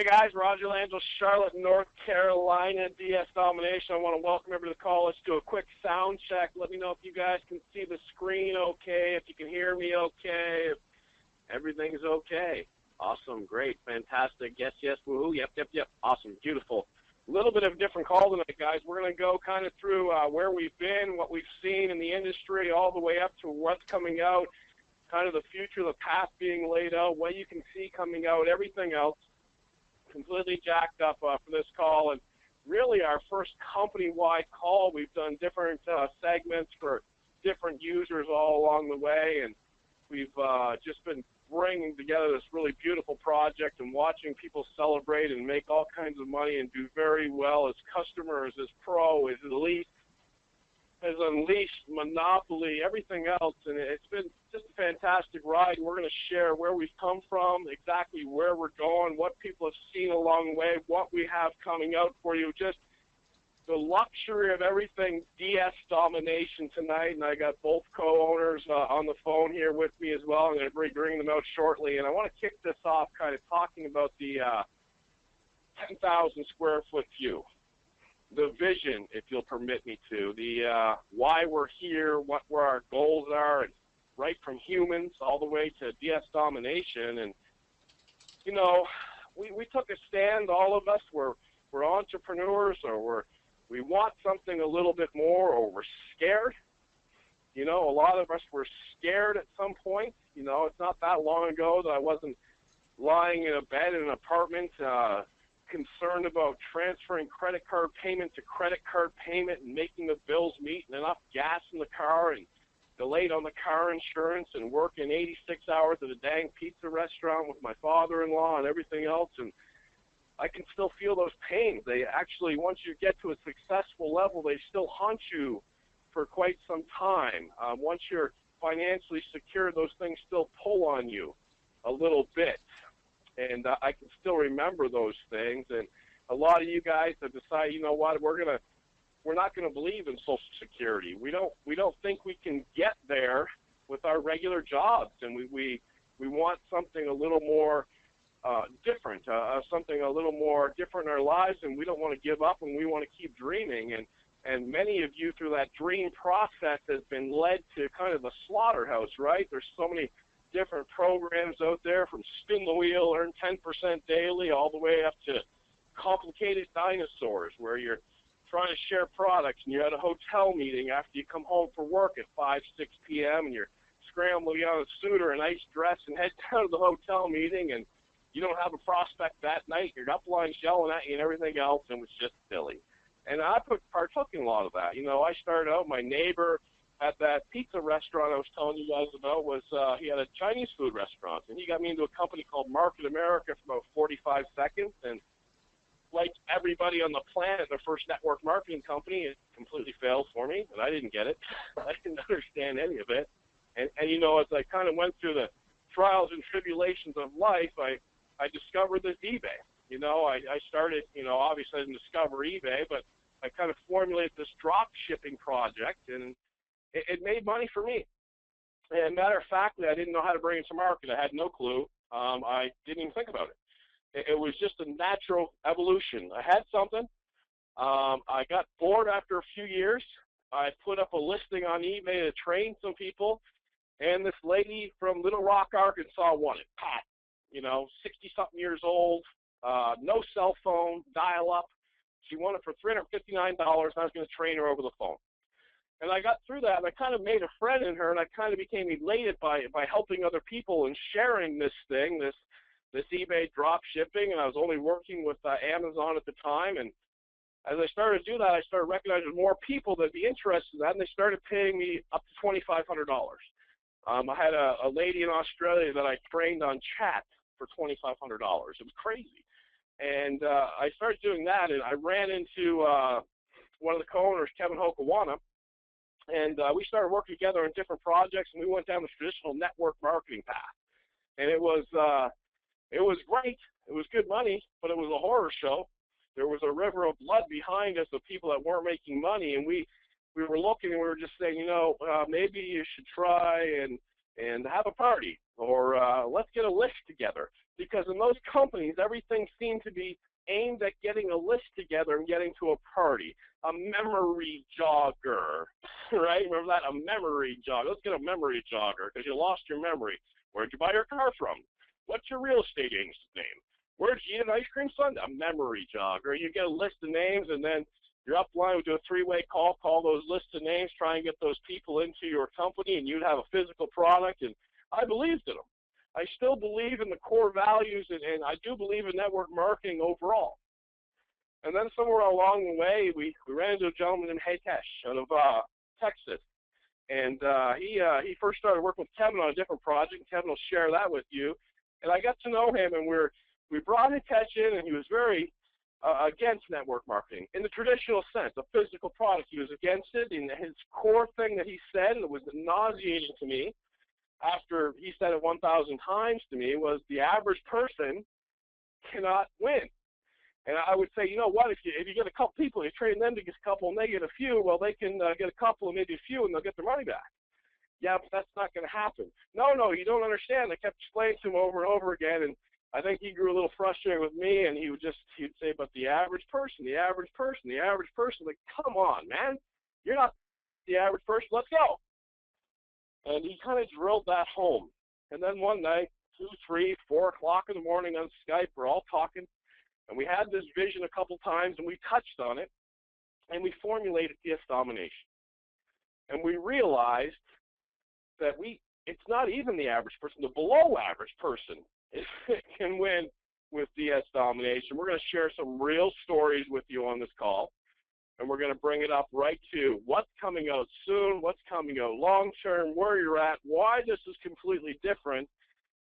guys, Roger Langell, Charlotte, North Carolina, DS Domination. I want to welcome everybody to the call. Let's do a quick sound check. Let me know if you guys can see the screen okay, if you can hear me okay, if everything's okay. Awesome, great, fantastic. Yes, yes, woohoo, yep. Awesome, beautiful. A little bit of a different call tonight, guys. We're going to go kind of through where we've been, what we've seen in the industry, all the way up to what's coming out, kind of the future, the path being laid out, what you can see coming out, everything else. Completely jacked up for this call, and really our first company-wide call. We've done different segments for different users all along the way, and we've just been bringing together this really beautiful project and watching people celebrate and make all kinds of money and do very well as customers, as pro, as elite, has unleashed monopoly, everything else, and it's been just a fantastic ride. We're going to share where we've come from, exactly where we're going, what people have seen along the way, what we have coming out for you, just the luxury of everything DS Domination tonight, and I got both co-owners on the phone here with me as well. I'm going to bring them out shortly, and I want to kick this off kind of talking about the 10,000 square foot view. The vision, if you'll permit me to, the why we're here, what where our goals are, and right from humans all the way to DS Domination. And you know, we took a stand. All of us, we're entrepreneurs, or we want something a little bit more, or we're scared. You know, a lot of us were scared at some point. You know, it's not that long ago that I wasn't lying in a bed in an apartment, concerned about transferring credit card payment to credit card payment and making the bills meet and enough gas in the car and delayed on the car insurance and working 86 hours at a dang pizza restaurant with my father-in-law and everything else. And I can still feel those pains. They actually, once you get to a successful level, they still haunt you for quite some time. Once you're financially secure, those things still pull on you a little bit. And I can still remember those things. And a lot of you guys have decided, you know what, we're not gonna believe in Social Security. We don't think we can get there with our regular jobs, and we want something a little more different, something a little more different in our lives, and we don't want to give up, and we want to keep dreaming. And many of you through that dream process has been led to kind of the slaughterhouse, right? There's so many different programs out there, from spin the wheel, earn 10% daily, all the way up to complicated dinosaurs where you're trying to share products and you're at a hotel meeting after you come home from work at 5, 6 p.m. and you're scrambling out a suit or a nice dress and head down to the hotel meeting, and you don't have a prospect that night. Your upline's yelling at you and everything else, and it's just silly. And I partook in a lot of that. You know, I started out, my neighbor at that pizza restaurant I was telling you guys about was, he had a Chinese food restaurant, and he got me into a company called Market America for about 45 seconds, and like everybody on the planet, the first network marketing company, it completely failed for me, and I didn't get it. I didn't understand any of it. And you know, as I kind of went through the trials and tribulations of life, I discovered this eBay. You know, I started, you know, obviously I didn't discover eBay, but I kind of formulated this drop shipping project, and it made money for me. And matter of fact, I didn't know how to bring it to market. I had no clue. I didn't even think about it. It was just a natural evolution. I had something. I got bored after a few years. I put up a listing on eBay to train some people, and this lady from Little Rock, Arkansas wanted it. Pat, you know, 60-something years old, no cell phone, dial-up. She wanted it for $359, and I was going to train her over the phone. And I got through that, and I kind of made a friend in her, and I kind of became elated by helping other people and sharing this thing, this eBay drop shipping. And I was only working with Amazon at the time. And as I started to do that, I started recognizing more people that would be interested in that, and they started paying me up to $2,500. I had a lady in Australia that I trained on chat for $2,500. It was crazy. And I started doing that, and I ran into one of the co-owners, Kevin Hokawana, and we started working together on different projects, and we went down the traditional network marketing path. And it was great. It was good money, but it was a horror show. There was a river of blood behind us of people that weren't making money, and we were looking, and we were just saying, you know, maybe you should try and and have a party, or let's get a list together. Because in those companies, everything seemed to be aimed at getting a list together and getting to a party. A memory jogger, right? Remember that? A memory jogger. Let's get a memory jogger because you lost your memory. Where'd you buy your car from? What's your real estate agent's name? Where'd you eat an ice cream sundae? A memory jogger. You get a list of names, and then you're upline, we do a three-way call those lists of names, try and get those people into your company, and you'd have a physical product, and I believed in them. I still believe in the core values, and I do believe in network marketing overall. And then somewhere along the way, we ran into a gentleman named Hitesh out of Texas. And he first started working with Kevin on a different project. Kevin will share that with you. And I got to know him, and we brought Hitesh in, and he was very against network marketing in the traditional sense, a physical product. He was against it, and his core thing that he said, and it was nauseating to me after he said it 1,000 times to me, was the average person cannot win. And I would say, you know what, if you get a couple people, you train them to get a couple and they get a few, well, they can get a couple and maybe a few, and they'll get their money back. Yeah, but that's not going to happen. No, you don't understand. I kept explaining to him over and over again, and I think he grew a little frustrated with me, and he'd say, but the average person, like, come on, man. You're not the average person. Let's go. And he kind of drilled that home. And then one night, 2, 3, 4 o'clock in the morning on Skype, we're all talking, and we had this vision a couple times, and we touched on it, and we formulated DS Domination. And we realized that it's not even the average person, the below average person can win with DS Domination. We're going to share some real stories with you on this call, and we're going to bring it up right to what's coming out soon, what's coming out long term, where you're at, why this is completely different,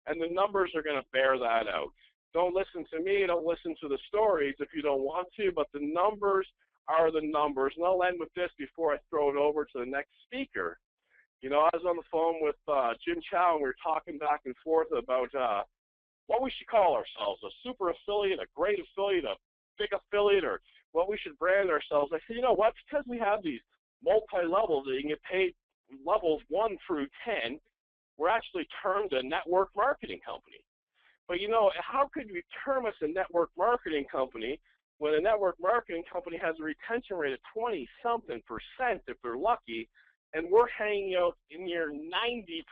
and the numbers are going to bear that out. Don't listen to me, don't listen to the stories if you don't want to, but the numbers are the numbers. And I'll end with this before I throw it over to the next speaker. You know, I was on the phone with Jim Chow, and we were talking back and forth about what we should call ourselves, a super affiliate, a great affiliate, a big affiliate, or what we should brand ourselves. I said, you know what, because we have these multi-levels that you can get paid levels 1 through 10, we're actually termed a network marketing company. But, you know, how could you term us a network marketing company when a network marketing company has a retention rate of 20-something% if they're lucky, and we're hanging out in near 90%?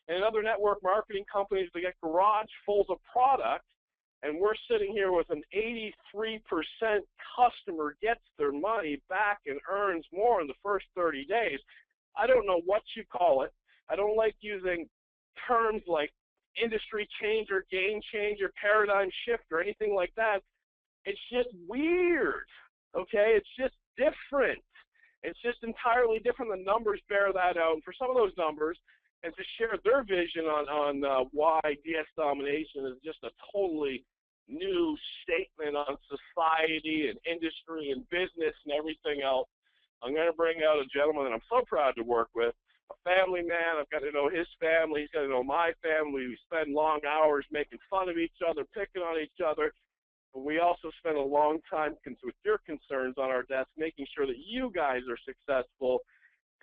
And other network marketing companies, they get garage fulls of product, and we're sitting here with an 83% customer gets their money back and earns more in the first 30 days. I don't know what you call it. I don't like using terms like industry changer, game changer, paradigm shift, or anything like that. It's just weird, okay? It's just different. It's just entirely different. The numbers bear that out. And for some of those numbers, and to share their vision on why DS Domination is just a totally new statement on society and industry and business and everything else, I'm going to bring out a gentleman that I'm so proud to work with, a family man. I've got to know his family. He's got to know my family. We spend long hours making fun of each other, picking on each other. But we also spend a long time with your concerns on our desk, making sure that you guys are successful.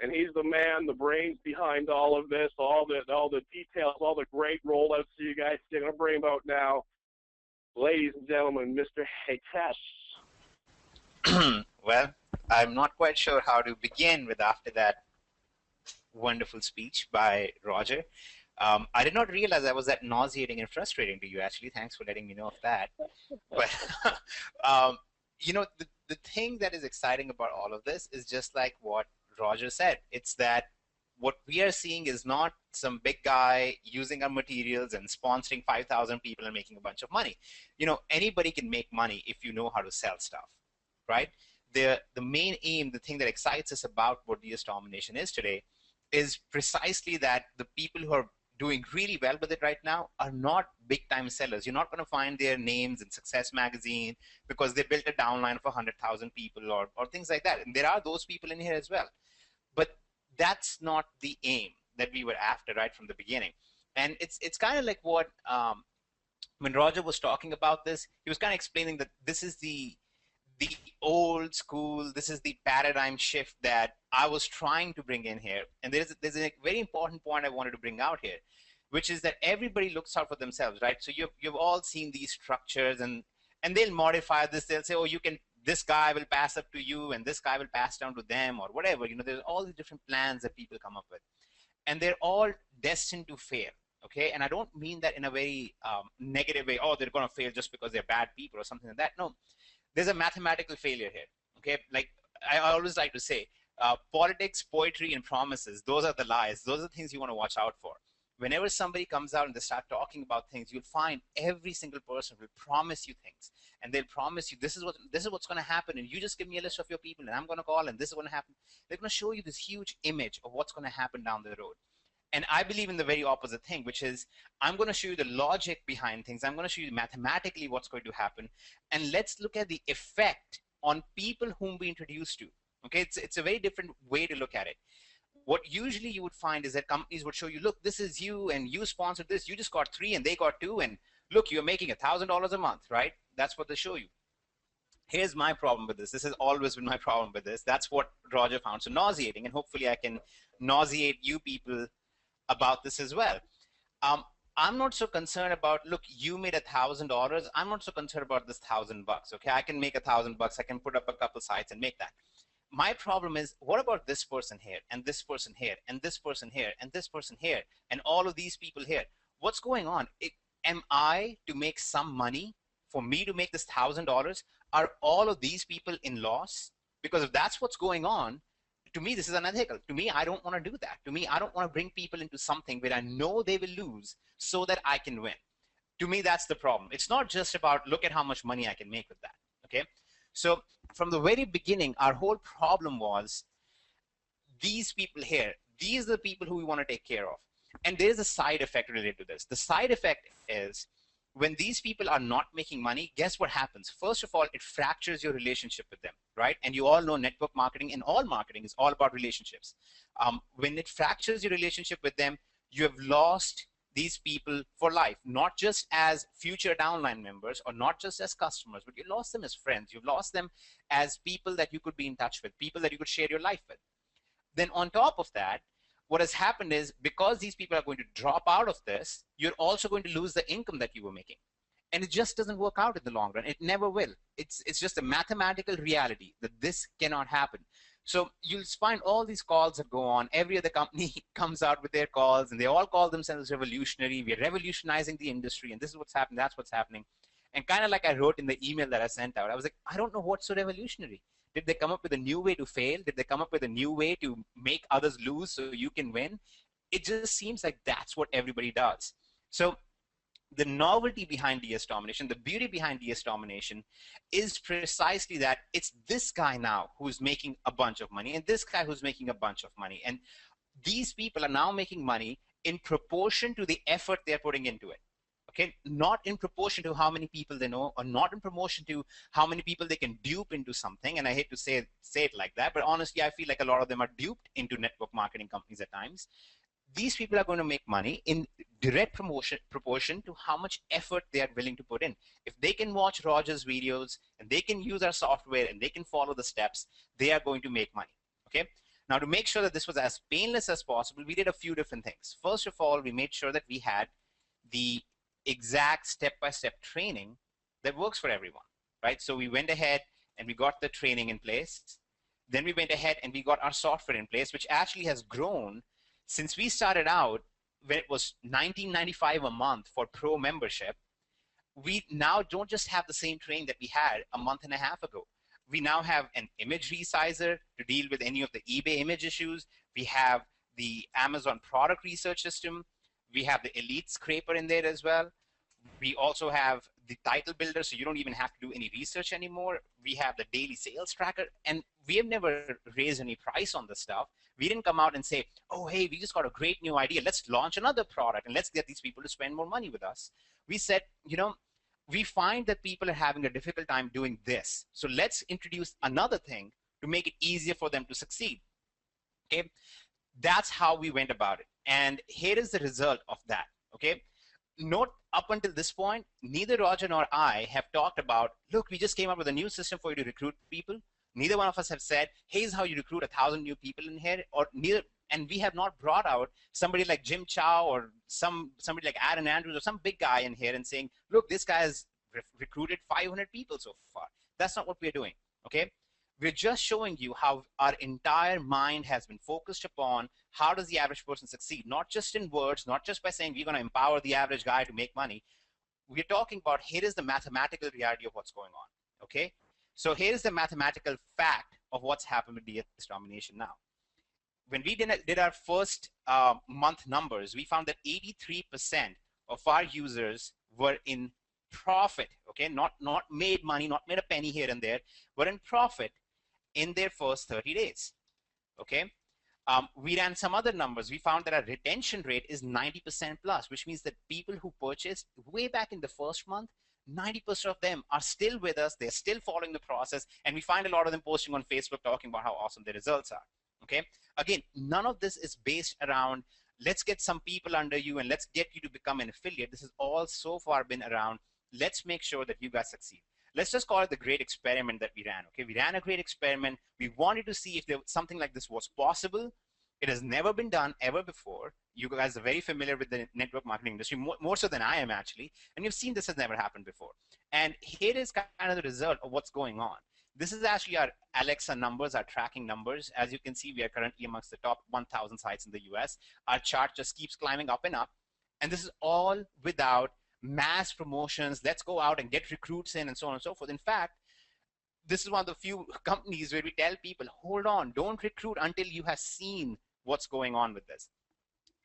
And he's the man, the brains behind all of this, all the details, all the great rollouts that you guys see. I'm going to bring him out now. Ladies and gentlemen, Mr. Hitesh. Well, I'm not quite sure how to begin with after that wonderful speech by Roger. I did not realize I was that nauseating and frustrating to you, actually. Thanks for letting me know of that. But, you know, the thing that is exciting about all of this is just like what Roger said. It's that what we are seeing is not some big guy using our materials and sponsoring 5,000 people and making a bunch of money. You know, anybody can make money if you know how to sell stuff, right? The main aim, the thing that excites us about what DS Domination is today is precisely that the people who are doing really well with it right now are not big-time sellers. You're not going to find their names in Success Magazine because they built a downline of 100,000 people or things like that. And there are those people in here as well. But that's not the aim that we were after right from the beginning. And it's kind of like what, when Roger was talking about this, he was kind of explaining that this is the the old school, this is the paradigm shift that I was trying to bring in here. And there's a very important point I wanted to bring out here, which is that everybody looks out for themselves, right? So you've all seen these structures, and they'll modify this. They'll say, oh, you can, this guy will pass up to you and this guy will pass down to them or whatever. There's all these different plans that people come up with, and they're all destined to fail. Okay, and I don't mean that in a very negative way. Oh, they're going to fail just because they're bad people or something like that. No, there's a mathematical failure here. Okay, like I always like to say, politics, poetry, and promises, those are the lies. Those are the things you want to watch out for. Whenever somebody comes out and they start talking about things, you'll find every single person will promise you things, and they'll promise you this is what's going to happen, and you just give me a list of your people, and I'm going to call, and this is going to happen. They're going to show you this huge image of what's going to happen down the road. And I believe in the very opposite thing, which is I'm going to show you the logic behind things. I'm going to show you mathematically what's going to happen. And let's look at the effect on people whom we introduce to. Okay, it's a very different way to look at it. What usually you would find is that companies would show you, look, this is you, and you sponsored this. You just got 3 and they got 2. And look, you're making $1,000 a month, right? That's what they show you. Here's my problem with this. This has always been my problem with this. That's what Roger found so nauseating. And hopefully I can nauseate you people about this as well. I'm not so concerned about, look, you made $1,000. I'm not so concerned about this $1,000. Okay, I can make $1,000. I can put up a couple sites and make that. My problem is, what about this person here, and this person here, and this person here, and this person here, and all of these people here? What's going on? Am I to make some money for me to make this $1,000? Are all of these people in loss? Because if that's what's going on, to me, this is unethical. To me, I don't want to do that. To me, I don't want to bring people into something where I know they will lose so that I can win. To me, that's the problem. It's not just about, look at how much money I can make with that. Okay. So from the very beginning, our whole problem was these people here. These are the people who we want to take care of. And there's a side effect related to this. The side effect is, when these people are not making money, guess what happens? First of all, it fractures your relationship with them, right? And you all know network marketing and all marketing is all about relationships. When it fractures your relationship with them, you have lost these people for life, not just as future downline members or not just as customers, but you lost them as friends. You've lost them as people that you could be in touch with, people that you could share your life with. Then on top of that, what has happened is, because these people are going to drop out of this, you're also going to lose the income that you were making. And it just doesn't work out in the long run. It never will. It's just a mathematical reality that this cannot happen. So you'll find all these calls that go on. Every other company comes out with their calls, and they all call themselves revolutionary. We're revolutionizing the industry, and this is what's happening, that's what's happening. And kind of like I wrote in the email that I sent out, I was like, I don't know what's so revolutionary. Did they come up with a new way to fail? Did they come up with a new way to make others lose so you can win? It just seems like that's what everybody does. So the novelty behind DS domination, the beauty behind DS domination is precisely that it's this guy now who's making a bunch of money, and this guy who's making a bunch of money. And these people are now making money in proportion to the effort they're putting into it. Okay, not in proportion to how many people they know, or not in proportion to how many people they can dupe into something. And I hate to say it like that, but honestly, I feel like a lot of them are duped into network marketing companies at times. These people are going to make money in direct proportion to how much effort they are willing to put in. If they can watch Roger's videos and they can use our software and they can follow the steps, they are going to make money. Okay. Now, to make sure that this was as painless as possible, we did a few different things. First of all, we made sure that we had the exact step-by-step training that works for everyone, right? So we went ahead and we got the training in place. Then we went ahead and we got our software in place, which actually has grown since we started out when it was $19.95 a month for pro membership. We now don't just have the same training that we had a month and a half ago. We now have an image resizer to deal with any of the eBay image issues. We have the Amazon product research system. We have the Elite scraper in there as well. We also have the title builder, so you don't even have to do any research anymore. We have the daily sales tracker, and we have never raised any price on this stuff. We didn't come out and say, oh, hey, we just got a great new idea. Let's launch another product and let's get these people to spend more money with us. We said, you know, we find that people are having a difficult time doing this. So let's introduce another thing to make it easier for them to succeed. Okay, that's how we went about it. And here is the result of that. Okay, note, up until this point, neither Roger nor I have talked about, look, we just came up with a new system for you to recruit people. Neither one of us have said, here's how you recruit 1,000 new people in here, or neither, and we have not brought out somebody like Jim Chow or somebody like Aaron Andrews or some big guy in here and saying, look, this guy has recruited 500 people so far. That's not what we're doing, okay? We're just showing you how our entire mind has been focused upon how does the average person succeed, not just in words, not just by saying we're going to empower the average guy to make money. We're talking about here is the mathematical reality of what's going on, okay? So here's the mathematical fact of what's happened with DS domination now. When we did our first month numbers, we found that 83% of our users were in profit, okay? Not made money, not made a penny here and there, but in profit in their first 30 days, okay? We ran some other numbers. We found that our retention rate is 90% plus, which means that people who purchased way back in the first month, 90% of them are still with us. They're still following the process. And we find a lot of them posting on Facebook talking about how awesome their results are. Okay. Again, none of this is based around let's get some people under you and let's get you to become an affiliate. This has all so far been around let's make sure that you guys succeed. Let's just call it the great experiment that we ran. Okay. We ran a great experiment. We wanted to see if there, something like this was possible. It has never been done ever before. You guys are very familiar with the network marketing industry, more so than I am actually. And you've seen this has never happened before. And here is kind of the result of what's going on. This is actually our Alexa numbers, our tracking numbers. As you can see, we are currently amongst the top 1,000 sites in the US. Our chart just keeps climbing up and up. And this is all without mass promotions. Let's go out and get recruits in and so on and so forth. In fact, this is one of the few companies where we tell people, hold on, don't recruit until you have seen what's going on with this.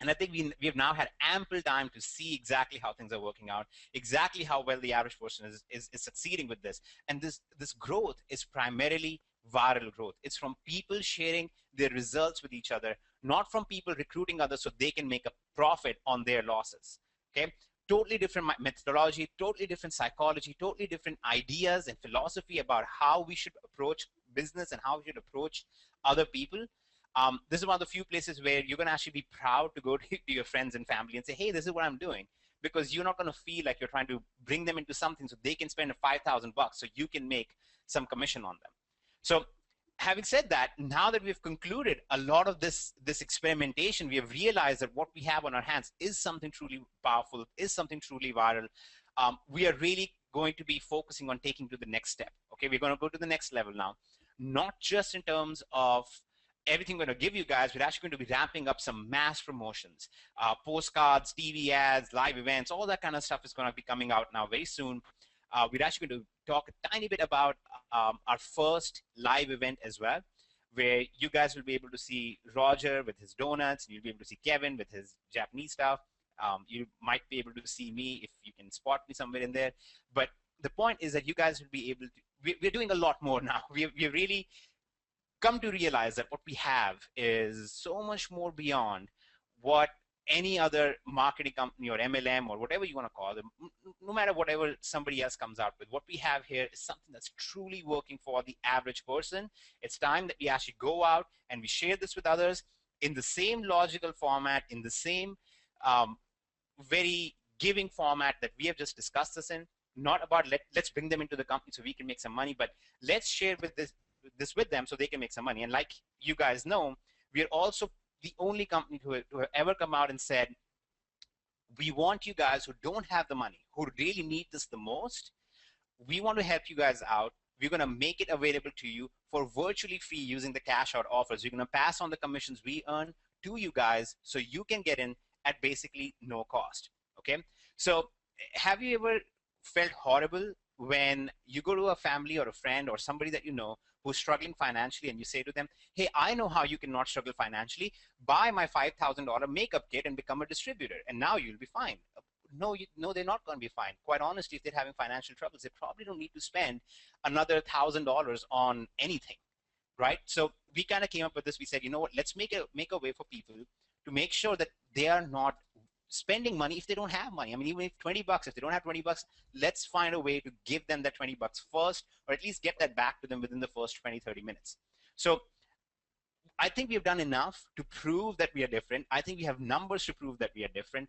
And I think we have now had ample time to see exactly how things are working out, exactly how well the average person is succeeding with this. And this growth is primarily viral growth. It's from people sharing their results with each other, not from people recruiting others so they can make a profit on their losses. Okay? Totally different methodology, totally different psychology, totally different ideas and philosophy about how we should approach business and how we should approach other people. This is one of the few places where you're going to actually be proud to go to your friends and family and say, hey, this is what I'm doing, because you're not going to feel like you're trying to bring them into something so they can spend $5,000 so you can make some commission on them. So having said that, now that we've concluded a lot of this experimentation, we have realized that what we have on our hands is something truly powerful, is something truly viral. We are really going to be focusing on taking to the next step. Okay, we're going to go to the next level now, not just in terms of everything we're going to give you guys. We're actually going to be ramping up some mass promotions, postcards, TV ads, live events, all that kind of stuff is going to be coming out now very soon. We're actually going to talk a tiny bit about our first live event as well, where you guys will be able to see Roger with his donuts, and you'll be able to see Kevin with his Japanese stuff. You might be able to see me if you can spot me somewhere in there. But the point is that you guys will be able to, we're doing a lot more now. We're really come to realize that what we have is so much more beyond what any other marketing company or MLM or whatever you want to call them, no matter whatever somebody else comes out with. What we have here is something that's truly working for the average person. It's time that we actually go out and we share this with others in the same logical format, in the same very giving format that we have just discussed this in. Not about let's bring them into the company so we can make some money, but let's share with this with them so they can make some money. And like you guys know, we are also the only company who have ever come out and said, we want you guys who don't have the money, who really need this the most, we want to help you guys out. We're going to make it available to you for virtually free using the cash out offers. We're going to pass on the commissions we earn to you guys so you can get in at basically no cost. Okay, so have you ever felt horrible when you go to a family or a friend or somebody that you know who's struggling financially and you say to them, hey, I know how you cannot struggle financially. Buy my $5,000 makeup kit and become a distributor, and now you'll be fine. No, they're not going to be fine. Quite honestly, if they're having financial troubles, they probably don't need to spend another $1,000 on anything, right? So we kind of came up with this. We said, you know what, let's make a way for people to make sure that they are not spending money if they don't have money. I mean, even if 20 bucks, if they don't have 20 bucks, let's find a way to give them that 20 bucks first, or at least get that back to them within the first 20, 30 minutes. So I think we've done enough to prove that we are different. I think we have numbers to prove that we are different.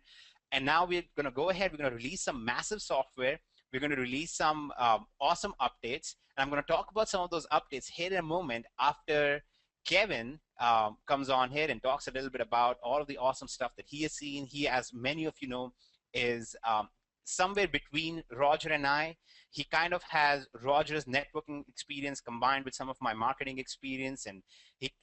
And now we're going to go ahead. We're going to release some massive software. We're going to release some awesome updates. And I'm going to talk about some of those updates here in a moment after Kevin comes on here and talks a little bit about all of the awesome stuff that he has seen. He, as many of you know, is somewhere between Roger and I. He kind of has Roger's networking experience combined with some of my marketing experience, and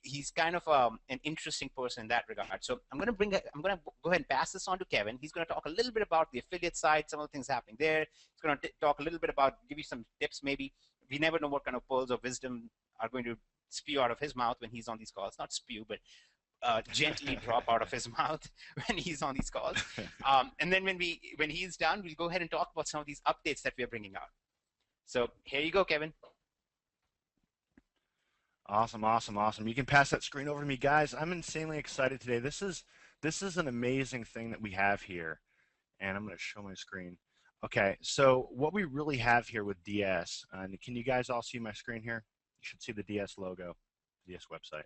he's kind of an interesting person in that regard. So I'm going to go ahead and pass this on to Kevin. He's going to talk a little bit about the affiliate side, some of the things happening there. He's going to talk a little bit about, give you some tips maybe. We never know what kind of pearls of wisdom are going to spew out of his mouth when he's on these calls. Not spew, but gently drop out of his mouth when he's on these calls. And then when he's done, we'll go ahead and talk about some of these updates that we're bringing out. So here you go, Kevin. Awesome, awesome, awesome. You can pass that screen over to me, guys. I'm insanely excited today. This is an amazing thing that we have here, and I'm going to show my screen. Okay, so what we really have here with DS, and can you guys all see my screen here? You should see the DS logo, DS website.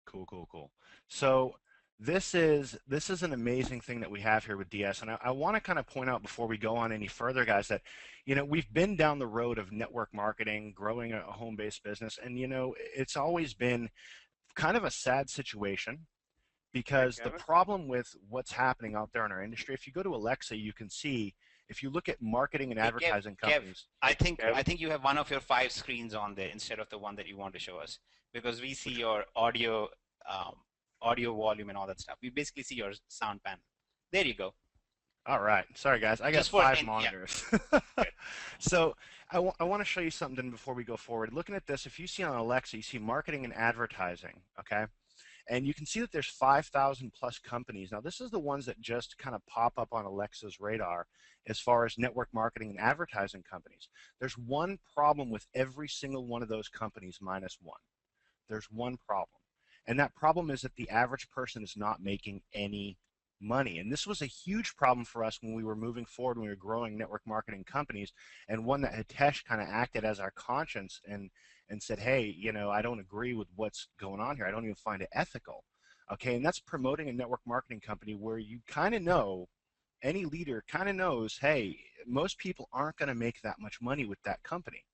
Cool, cool, cool. So this is an amazing thing that we have here with DS, and I want to kind of point out before we go on any further, guys, that we've been down the road of network marketing, growing a home-based business, and it's always been kind of a sad situation because the problem with what's happening out there in our industry, if you go to Alexa, you can see if you look at marketing and Hey, advertising Kev, companies. I think you have one of your 5 screens on there instead of the one that you want to show us, because we see Which your um, audio volume and all that stuff. We basically see your sound panel. There you go. All right. Sorry, guys. I got Just for five and yeah. monitors. So I want to show you something before we go forward. Looking at this, if you see on Alexa, you see marketing and advertising, okay? And you can see that there's 5,000 plus companies. Now, this is the ones that just kind of pop up on Alexa's radar as far as network marketing and advertising companies. There's one problem with every single one of those companies minus one. There's one problem. And that problem is that the average person is not making any money. And this was a huge problem for us when we were moving forward, when we were growing network marketing companies, and one that Hitesh kind of acted as our conscience and said, hey, I don't agree with what's going on here. I don't even find it ethical. Okay, and that's promoting a network marketing company where you kind of know, any leader kind of knows, hey, most people aren't going to make that much money with that company.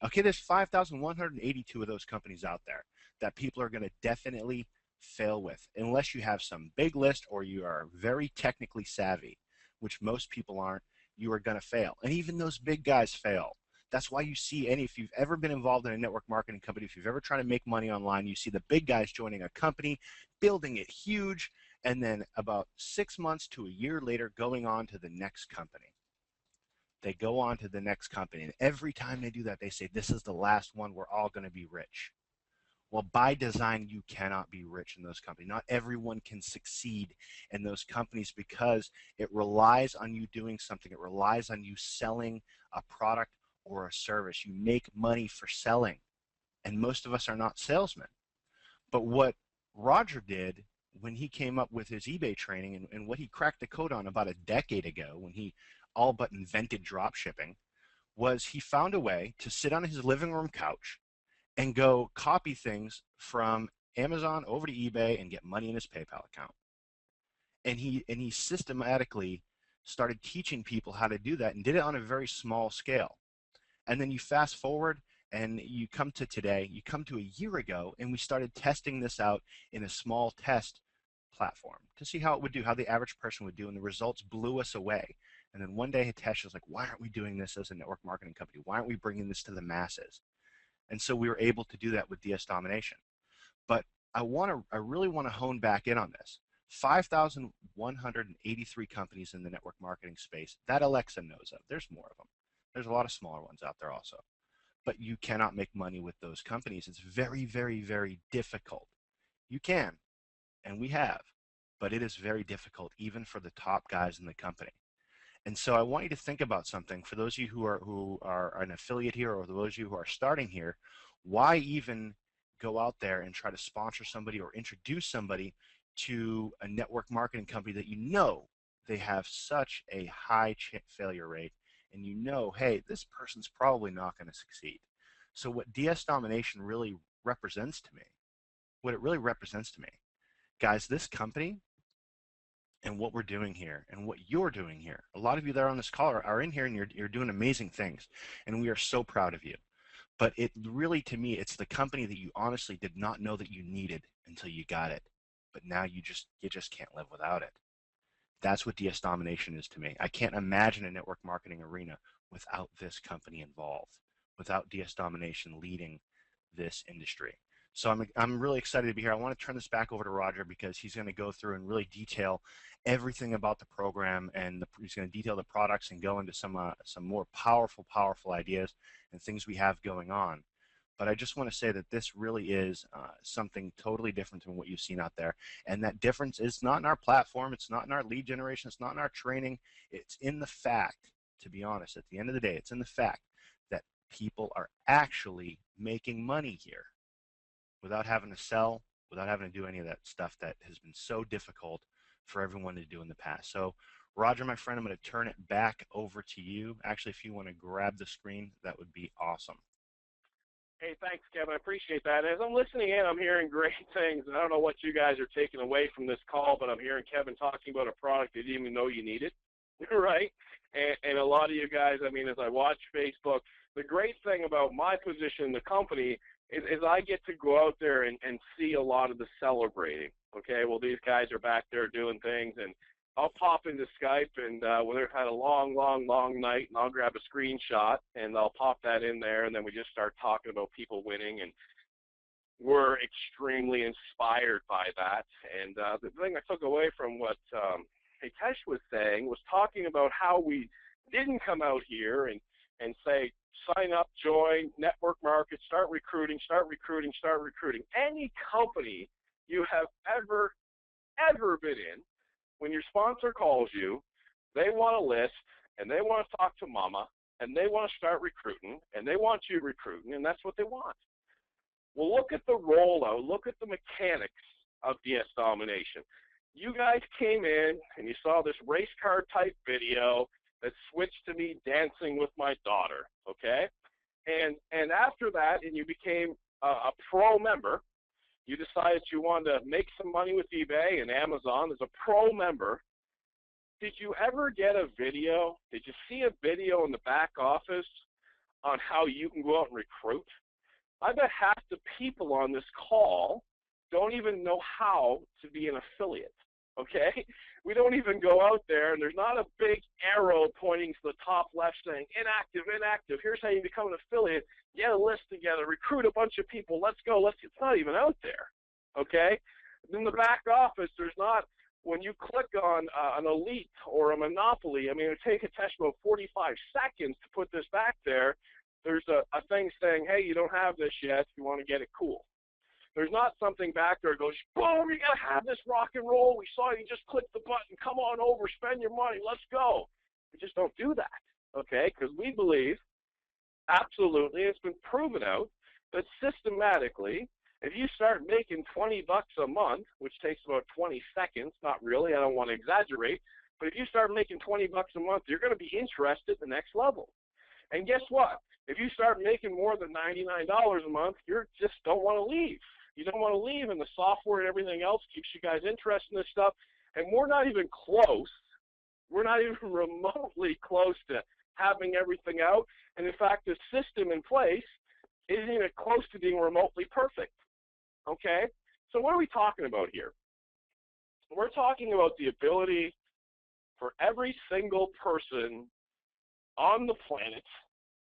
Okay, there's 5,182 of those companies out there that people are going to definitely fail with, unless you have some big list or you are very technically savvy, which most people aren't. You are going to fail. And even those big guys fail. That's why you see if you've ever been involved in a network marketing company, if you've ever tried to make money online, you see the big guys joining a company, building it huge, and then about 6 months to a year later going on to the next company. They go on to the next company, and every time they do that, they say, this is the last one, we're all going to be rich. Well, by design, you cannot be rich in those companies. Not everyone can succeed in those companies because it relies on you doing something. It relies on you selling a product or a service. You make money for selling, and most of us are not salesmen. But what Roger did when he came up with his eBay training, and what he cracked the code on about a decade ago when he all but invented drop shipping, was he found a way to sit on his living room couch and go copy things from Amazon over to eBay and get money in his PayPal account. And he systematically started teaching people how to do that and did it on a very small scale. And then you fast forward and you come to today, you come to a year ago, and we started testing this out in a small test platform to see how it would do, how the average person would do, and the results blew us away. And then one day Hitesh was like, why aren't we doing this as a network marketing company? Why aren't we bringing this to the masses? And so we were able to do that with DS Domination. But I really want to hone back in on this. 5,183 companies in the network marketing space that Alexa knows of. There's more of them. There's a lot of smaller ones out there also. But you cannot make money with those companies. It's very, very, very difficult. You can, and we have, but it is very difficult even for the top guys in the company. And so I want you to think about something. For those of you who are an affiliate here, or those of you who are starting here, why even go out there and try to sponsor somebody or introduce somebody to a network marketing company that you know they have such a high failure rate, and you know, hey, this person's probably not going to succeed. So what DS Domination really represents to me, what it really represents to me, guys, this company and what we're doing here and what you're doing here. A lot of you that are on this call are in here and you're doing amazing things, and we are so proud of you. But it really, to me, it's the company that you honestly did not know that you needed until you got it. But now you just can't live without it. That's what DS Domination is to me. I can't imagine a network marketing arena without this company involved, without DS Domination leading this industry. So I'm really excited to be here. I want to turn this back over to Roger because he's going to go through and really detail everything about the program, and he's going to detail the products and go into some more powerful ideas and things we have going on. But I just want to say that this really is something totally different than what you've seen out there. And that difference is not in our platform. It's not in our lead generation. It's not in our training. It's in the fact, to be honest, at the end of the day, it's in the fact that people are actually making money here without having to sell, without having to do any of that stuff that has been so difficult for everyone to do in the past. So, Roger, my friend, I'm going to turn it back over to you. Actually, if you want to grab the screen, that would be awesome. Hey, thanks, Kevin. I appreciate that. As I'm listening in, I'm hearing great things. I don't know what you guys are taking away from this call, but I'm hearing Kevin talking about a product you didn't even know you needed, right? And a lot of you guys, I mean, as I watch Facebook, the great thing about my position in the company is I get to go out there and see a lot of the celebrating. Okay, well, these guys are back there doing things, and I'll pop into Skype, and when they've had a long night, and I'll grab a screenshot, and I'll pop that in there, and then we just start talking about people winning, and we're extremely inspired by that. And the thing I took away from what Hitesh was saying was talking about how we didn't come out here and say, sign up, join, network market, start recruiting. Any company you have ever been in, when your sponsor calls you, they want a list, and they want to talk to mama, and they want to start recruiting, and they want you recruiting, and that's what they want. Well, look at the rollout. Look at the mechanics of DS Domination. You guys came in, and you saw this race car type video that switched to me dancing with my daughter, okay? And after that, and you became a pro member, you decided you wanted to make some money with eBay and Amazon as a pro member. Did you ever get a video? Did you see a video in the back office on how you can go out and recruit? I bet half the people on this call don't even know how to be an affiliate, okay? We don't even go out there, and there's not a big arrow pointing to the top left saying, inactive. Here's how you become an affiliate. Get a list together. Recruit a bunch of people. Let's go. It's not even out there, okay? In the back office, there's not, when you click on an elite or a monopoly, I mean, it would take a test about 45 seconds to put this back there. There's a thing saying, hey, you don't have this yet. If you want to get it, cool. There's not something back there that goes, boom, you got to have this rock and roll. We saw you just click the button. Come on over, spend your money. Let's go. We just don't do that, okay? Because we believe, absolutely, it's been proven out, that systematically, if you start making 20 bucks a month, which takes about 20 seconds, not really, I don't want to exaggerate, but if you start making 20 bucks a month, you're going to be interested at the next level. And guess what? If you start making more than $99 a month, you just don't want to leave. You don't want to leave, and the software and everything else keeps you guys interested in this stuff. And we're not even close. We're not even remotely close to having everything out. And in fact, the system in place isn't even close to being remotely perfect. Okay? So what are we talking about here? We're talking about the ability for every single person on the planet,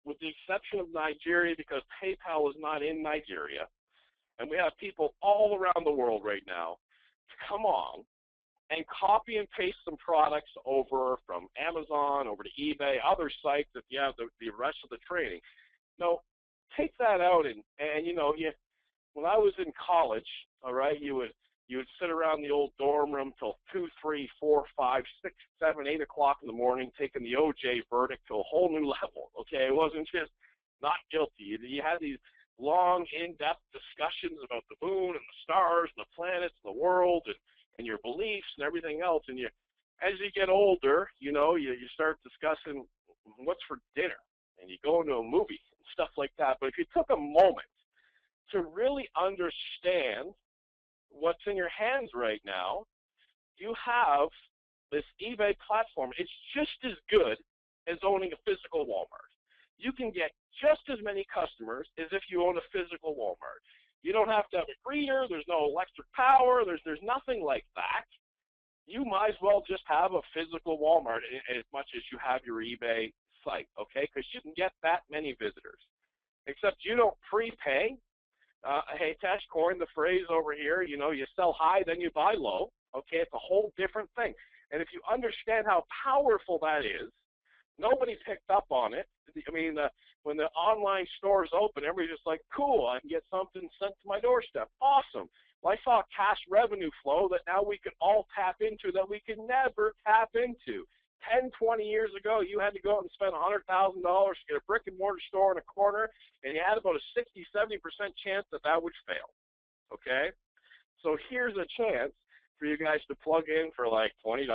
with the exception of Nigeria, because PayPal is not in Nigeria, and we have people all around the world right now, to come on and copy and paste some products over from Amazon, over to eBay, other sites that you have the rest of the training. No, take that out and you know, when I was in college, all right, you would sit around the old dorm room till 2, 3, 4, 5, 6, 7, 8 o'clock in the morning, taking the OJ verdict to a whole new level. Okay, it wasn't just not guilty. You had these long, in-depth discussions about the moon and the stars and the planets and the world and your beliefs and everything else. And as you get older, you know, you start discussing what's for dinner, and you go into a movie and stuff like that. But if you took a moment to really understand what's in your hands right now, you have this eBay platform, it's just as good as owning a physical Walmart. You can get just as many customers as if you own a physical Walmart. You don't have to have a greeter. There's no electric power. There's nothing like that. You might as well just have a physical Walmart as much as you have your eBay site, okay? Because you can get that many visitors. Except you don't prepay. Hey, Tesh coined the phrase over here, you know, you sell high, then you buy low. Okay, it's a whole different thing. And if you understand how powerful that is, nobody picked up on it. I mean, when the online stores open, everybody's just like, cool, I can get something sent to my doorstep. Awesome. Well, I saw cash revenue flow that now we could all tap into that we could never tap into. 10, 20 years ago, you had to go out and spend $100,000 to get a brick and mortar store in a corner, and you had about a 60, 70% chance that that would fail. Okay? So here's a chance for you guys to plug in for like $20,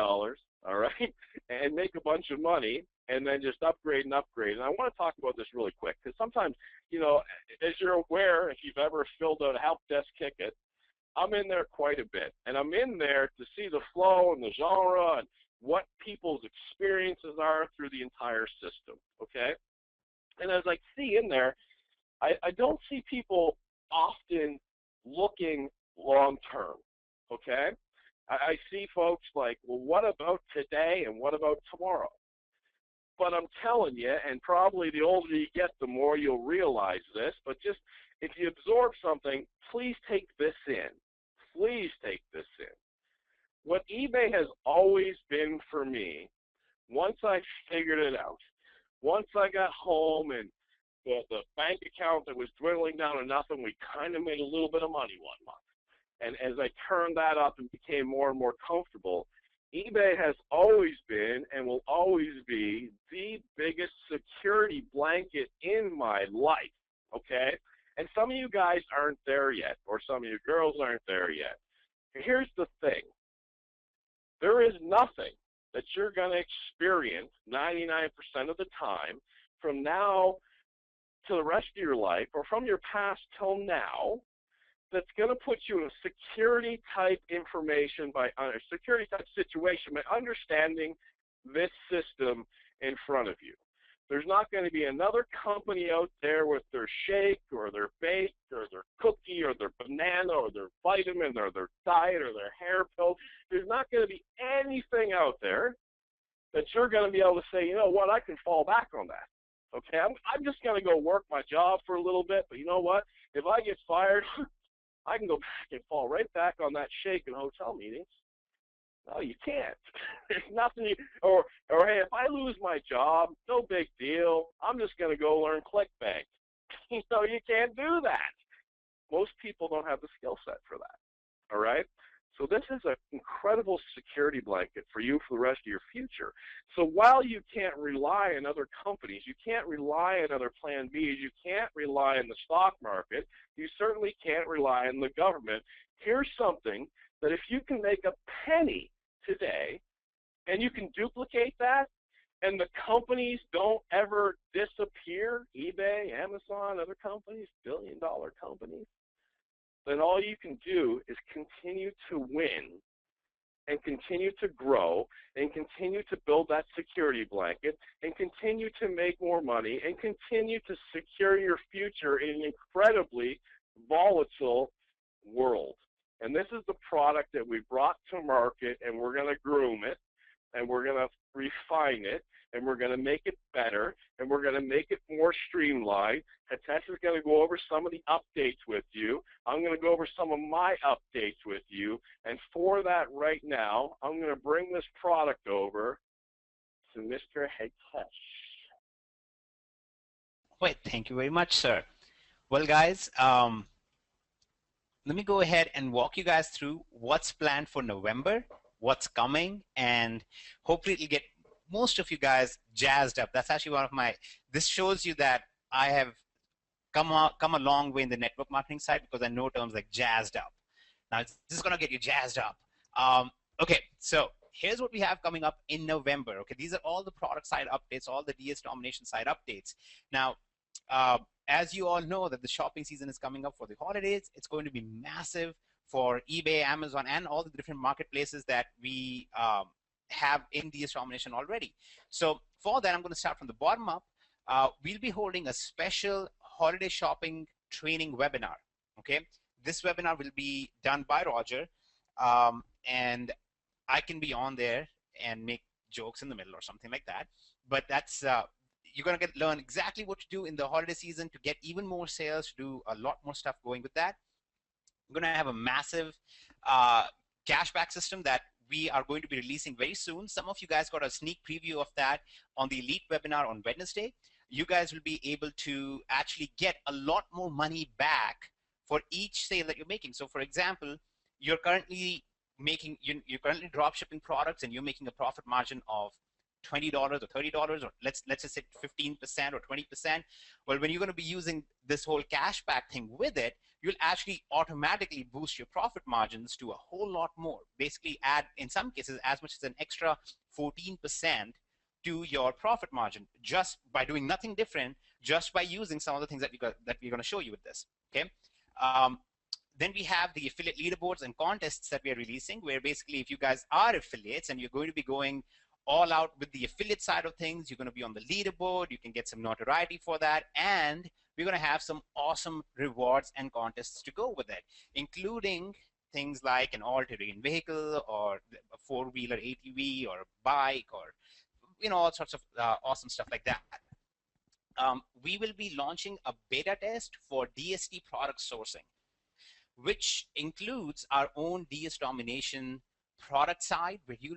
all right, and make a bunch of money, and then just upgrade and upgrade. And I want to talk about this really quick, because sometimes, you know, as you're aware, if you've ever filled out a help desk ticket, I'm in there quite a bit, and I'm in there to see the flow and the genre and what people's experiences are through the entire system, okay? And as I see in there, I don't see people often looking long-term, okay? I see folks like, well, what about today and what about tomorrow? But I'm telling you, and probably the older you get, the more you'll realize this, but just if you absorb something, please take this in. Please take this in. What eBay has always been for me, once I figured it out, once I got home and the bank account that was dwindling down to nothing, we kind of made a little bit of money one month. And as I turned that up and became more and more comfortable, eBay has always been and will always be the biggest security blanket in my life, okay? And some of you guys aren't there yet, or some of you girls aren't there yet. Here's the thing. There is nothing that you're going to experience 99% of the time from now to the rest of your life, or from your past till now, that's going to put you in a security type information security type situation by understanding this system in front of you. There's not going to be another company out there with their shake or their bake or their cookie or their banana or their vitamin or their diet or their hair pill. There's not going to be anything out there that you're going to be able to say, you know what, I can fall back on that. Okay, I'm just going to go work my job for a little bit, but you know what? If I get fired, I can go back and fall right back on that shake in hotel meetings. No, you can't. There's nothing. Or hey, if I lose my job, no big deal. I'm just going to go learn ClickBank. You know, you can't do that. Most people don't have the skill set for that. All right? So this is an incredible security blanket for you for the rest of your future. So while you can't rely on other companies, you can't rely on other plan Bs, you can't rely on the stock market, you certainly can't rely on the government. Here's something that if you can make a penny today and you can duplicate that and the companies don't ever disappear, eBay, Amazon, other companies, billion-dollar companies, then all you can do is continue to win and continue to grow and continue to build that security blanket and continue to make more money and continue to secure your future in an incredibly volatile world. And this is the product that we brought to market, and we're going to groom it, and we're going to refine it, and we're going to make it better, and we're going to make it more streamlined. Hitesh is going to go over some of the updates with you. I'm going to go over some of my updates with you. And for that right now, I'm going to bring this product over to Mr. Hitesh. Wait, thank you very much, sir. Well, guys, let me go ahead and walk you guys through what's planned for November, what's coming, and hopefully it'll get most of you guys jazzed up. That's actually one of my, this shows you that I have come a long way in the network marketing side because I know terms like jazzed up. Now, this is going to get you jazzed up. Okay, so here's what we have coming up in November. Okay, these are all the product side updates, all the DS Domination side updates. Now, as you all know that the shopping season is coming up for the holidays, it's going to be massive for eBay, Amazon, and all the different marketplaces that we have in DS Domination already. So for that, I'm going to start from the bottom up. We'll be holding a special holiday shopping training webinar. Okay, this webinar will be done by Roger, and I can be on there and make jokes in the middle or something like that. But that's you're gonna learn exactly what to do in the holiday season to get even more sales, to do a lot more stuff going with that. We're gonna have a massive cashback system that we are going to be releasing very soon. Some of you guys got a sneak preview of that on the Elite webinar on Wednesday. You guys will be able to actually get a lot more money back for each sale that you're making. So for example, you're currently currently drop shipping products and you're making a profit margin of $20 or $30, or let's just say 15% or 20%. Well, when you're going to be using this whole cashback thing with it, you'll actually automatically boost your profit margins to a whole lot more. Basically add, in some cases, as much as an extra 14% to your profit margin just by doing nothing different, just by using some of the things that we're going to show you with this. Okay. Then we have the affiliate leaderboards and contests that we are releasing, where basically if you guys are affiliates and you're going to be going all out with the affiliate side of things, you're going to be on the leaderboard, you can get some notoriety for that, and we're going to have some awesome rewards and contests to go with it, including things like an all-terrain vehicle or a four-wheeler ATV or a bike, or all sorts of awesome stuff like that. We will be launching a beta test for DST product sourcing, which includes our own DS Domination product side, where you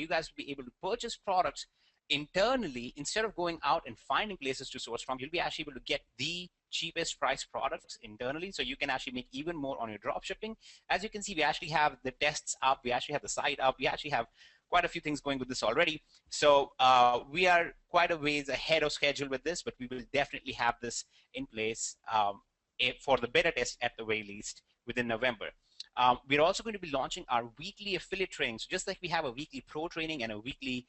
guys will be able to purchase products internally instead of going out and finding places to source from. You'll be actually able to get the cheapest price products internally, so you can actually make even more on your drop shipping. As you can see, we actually have the tests up, we actually have the site up, we actually have quite a few things going with this already. So we are quite a ways ahead of schedule with this, but we will definitely have this in place for the beta test at the very least within November. We're also going to be launching our weekly affiliate training. So just like we have a weekly pro training and a weekly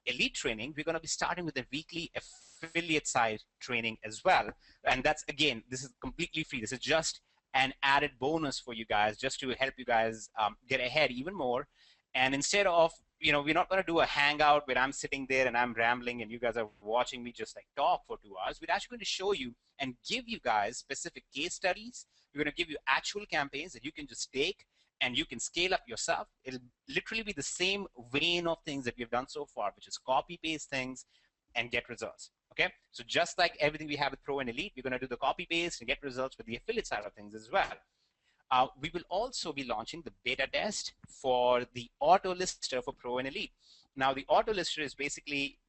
elite training, we're going to be starting with a weekly affiliate side training as well. And that's, again, this is completely free. This is just an added bonus for you guys, just to help you guys get ahead even more. And instead of, we're not going to do a hangout where I'm sitting there and I'm rambling and you guys are watching me just like talk for 2 hours. We're actually going to show you and give you guys specific case studies. We're going to give you actual campaigns that you can just take and you can scale up yourself. It'll literally be the same vein of things that we've done so far, which is copy paste things and get results. Okay, so just like everything we have with Pro and Elite, we're going to do the copy paste and get results with the affiliate side of things as well. We will also be launching the beta test for the auto lister for Pro and Elite. Now, the auto lister is basically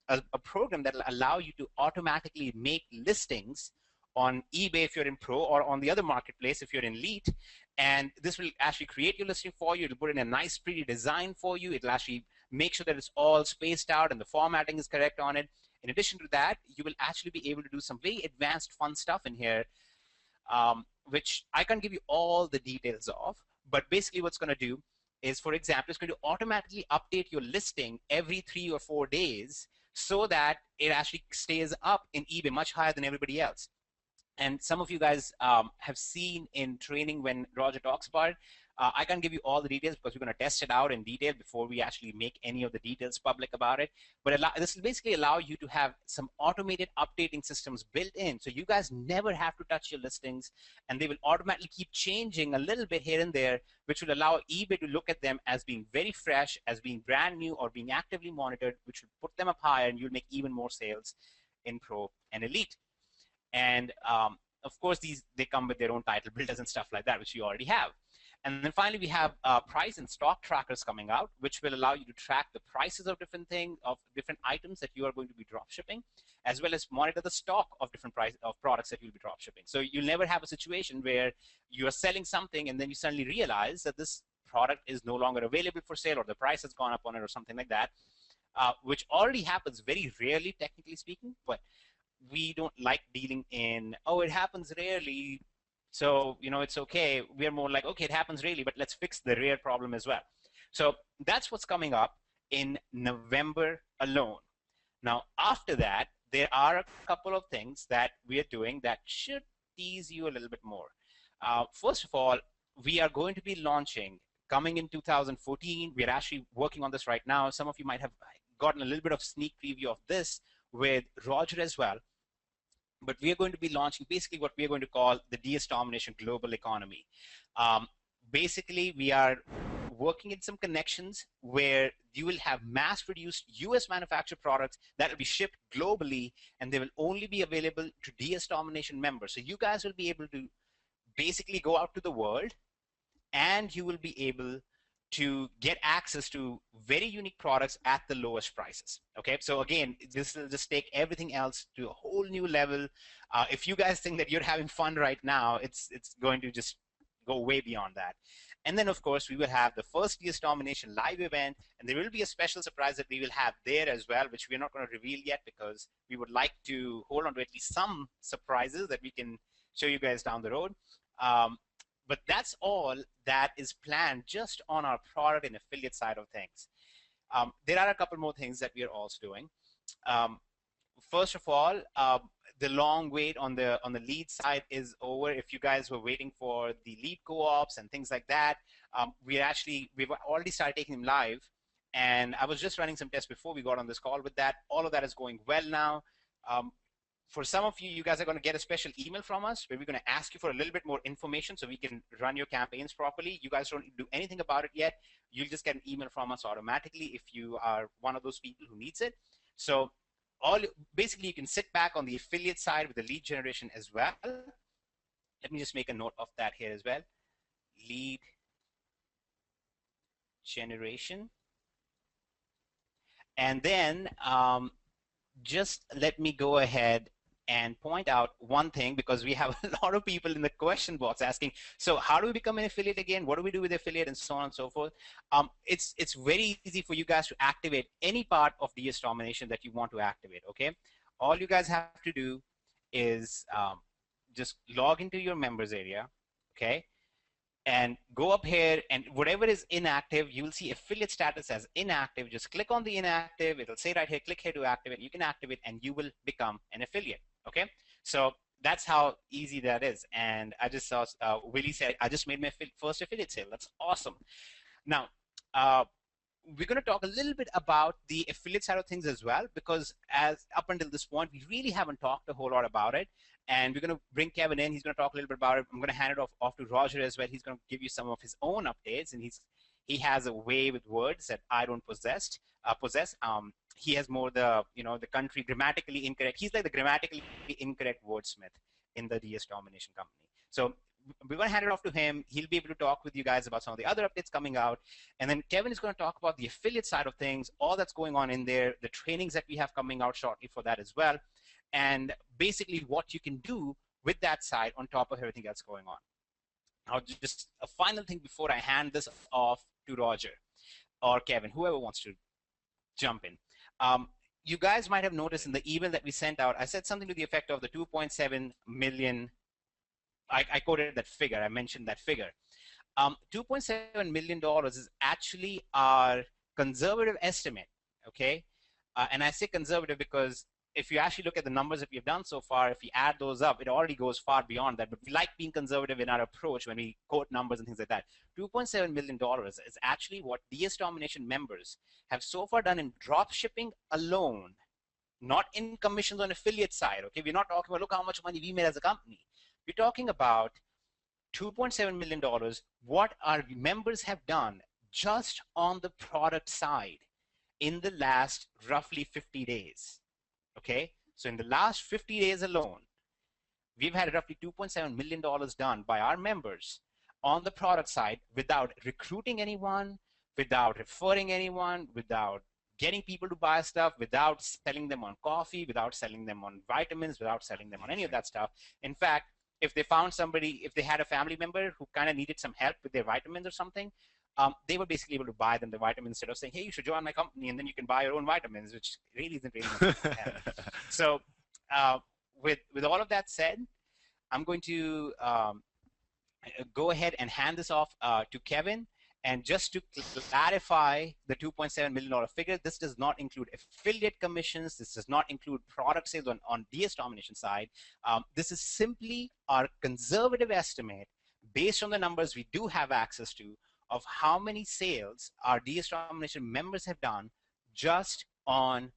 a program that will allow you to automatically make listings on eBay if you're in Pro, or on the other marketplace if you're in Elite. And this will actually create your listing for you. It'll put in a nice, pretty design for you. It'll actually make sure that it's all spaced out and the formatting is correct on it. In addition to that, you will actually be able to do some very advanced, fun stuff in here, which I can't give you all the details of. But basically what's going to do is, for example, it's going to automatically update your listing every 3 or 4 days so that it actually stays up in eBay much higher than everybody else. And some of you guys have seen in training when Roger talks about it. I can't give you all the details because we're going to test it out in detail before we actually make any of the details public about it. But this will basically allow you to have some automated updating systems built in, so you guys never have to touch your listings, and they will automatically keep changing a little bit here and there, which will allow eBay to look at them as being very fresh, as being brand new, or being actively monitored, which will put them up higher, and you'll make even more sales in Pro and Elite. And of course, they come with their own title builders and stuff like that, which you already have. And then finally, we have price and stock trackers coming out, which will allow you to track the prices of different items that you are going to be drop shipping, as well as monitor the stock of different products that you'll be drop shipping. So you'll never have a situation where you are selling something and then you suddenly realize that this product is no longer available for sale, or the price has gone up on it, or something like that, which already happens very rarely, technically speaking. But we don't like dealing in, oh, it happens rarely, so it's okay. We're more like, okay, it happens rarely, but let's fix the rare problem as well. So that's what's coming up in November alone. Now, after that, there are a couple of things that we are doing that should tease you a little bit more. First of all, we are going to be launching coming in 2014. We're actually working on this right now. Some of you might have gotten a little bit of sneak preview of this with Roger as well. But we are going to be launching basically what we are going to call the DS Domination Global Economy. Basically, we are working in some connections where you will have mass-produced US manufactured products that will be shipped globally, and they will only be available to DS Domination members. So you guys will be able to basically go out to the world, and you will be able to get access to very unique products at the lowest prices. Okay, so again, this will just take everything else to a whole new level. If you guys think that you're having fun right now, it's going to just go way beyond that. And then, of course, we will have the first DS Domination live event, and there will be a special surprise that we will have there as well, which we're not going to reveal yet because we would like to hold on to at least some surprises that we can show you guys down the road. But that's all that is planned just on our product and affiliate side of things. There are a couple more things that we are also doing. First of all, the long wait on the lead side is over. If you guys were waiting for the lead co-ops and things like that, we've already started taking them live. And I was just running some tests before we got on this call with that. All of that is going well now. For some of you, you guys are going to get a special email from us where we're going to ask you for a little bit more information so we can run your campaigns properly. You guys don't do anything about it yet. You'll just get an email from us automatically if you are one of those people who needs it. So basically, you can sit back on the affiliate side with the lead generation as well. Let me just make a note of that here as well. Lead generation. And then just let me go ahead and point out one thing, because we have a lot of people in the question box asking, so how do we become an affiliate again? What do we do with affiliate, and so on and so forth? It's very easy for you guys to activate any part of DS Domination that you want to activate, okay? All you guys have to do is just log into your members area, okay? And go up here, and whatever is inactive, you will see affiliate status as inactive. Just click on the inactive. It'll say right here, click here to activate. You can activate, and you will become an affiliate. Okay, so that's how easy that is. And I just saw Willie said, I just made my first affiliate sale. That's awesome. Now, we're going to talk a little bit about the affiliate side of things as well, because as up until this point, we really haven't talked a whole lot about it. And we're going to bring Kevin in. He's going to talk a little bit about it. I'm going to hand it off to Roger as well. He's going to give you some of his own updates, and he has a way with words that I don't possess. He has more the country grammatically incorrect. He's like the grammatically incorrect wordsmith in the DS Domination company. So we're going to hand it off to him. He'll be able to talk with you guys about some of the other updates coming out. And then Kevin is going to talk about the affiliate side of things, all that's going on in there, the trainings that we have coming out shortly for that as well, and basically what you can do with that side on top of everything that's going on. Now, just a final thing before I hand this off to Roger or Kevin, whoever wants to jump in. You guys might have noticed in the email that we sent out, I said something to the effect of the 2.7 million. I quoted that figure. I mentioned that figure. $2.7 million is actually our conservative estimate, okay? And I say conservative because if you actually look at the numbers that we've done so far, if you add those up, it already goes far beyond that. But we like being conservative in our approach when we quote numbers and things like that. $2.7 million is actually what DS Domination members have so far done in drop shipping alone, not in commissions on affiliate side, okay? We're not talking about, look how much money we made as a company. We're talking about $2.7 million, what our members have done just on the product side in the last roughly 50 days. Okay, so in the last 50 days alone, we've had roughly $2.7 million done by our members on the product side without recruiting anyone, without referring anyone, without getting people to buy stuff, without selling them on coffee, without selling them on vitamins, without selling them on any of that stuff. In fact, if they found somebody, if they had a family member who kind of needed some help with their vitamins or something, they were basically able to buy them the vitamins instead of saying, hey, you should join my company and then you can buy your own vitamins, which really isn't really much of a help. So with all of that said, I'm going to go ahead and hand this off to Kevin. And just to clarify the $2.7 million figure, this does not include affiliate commissions. This does not include product sales on DS Domination side. This is simply our conservative estimate based on the numbers we do have access to of how many sales our DS Domination members have done just on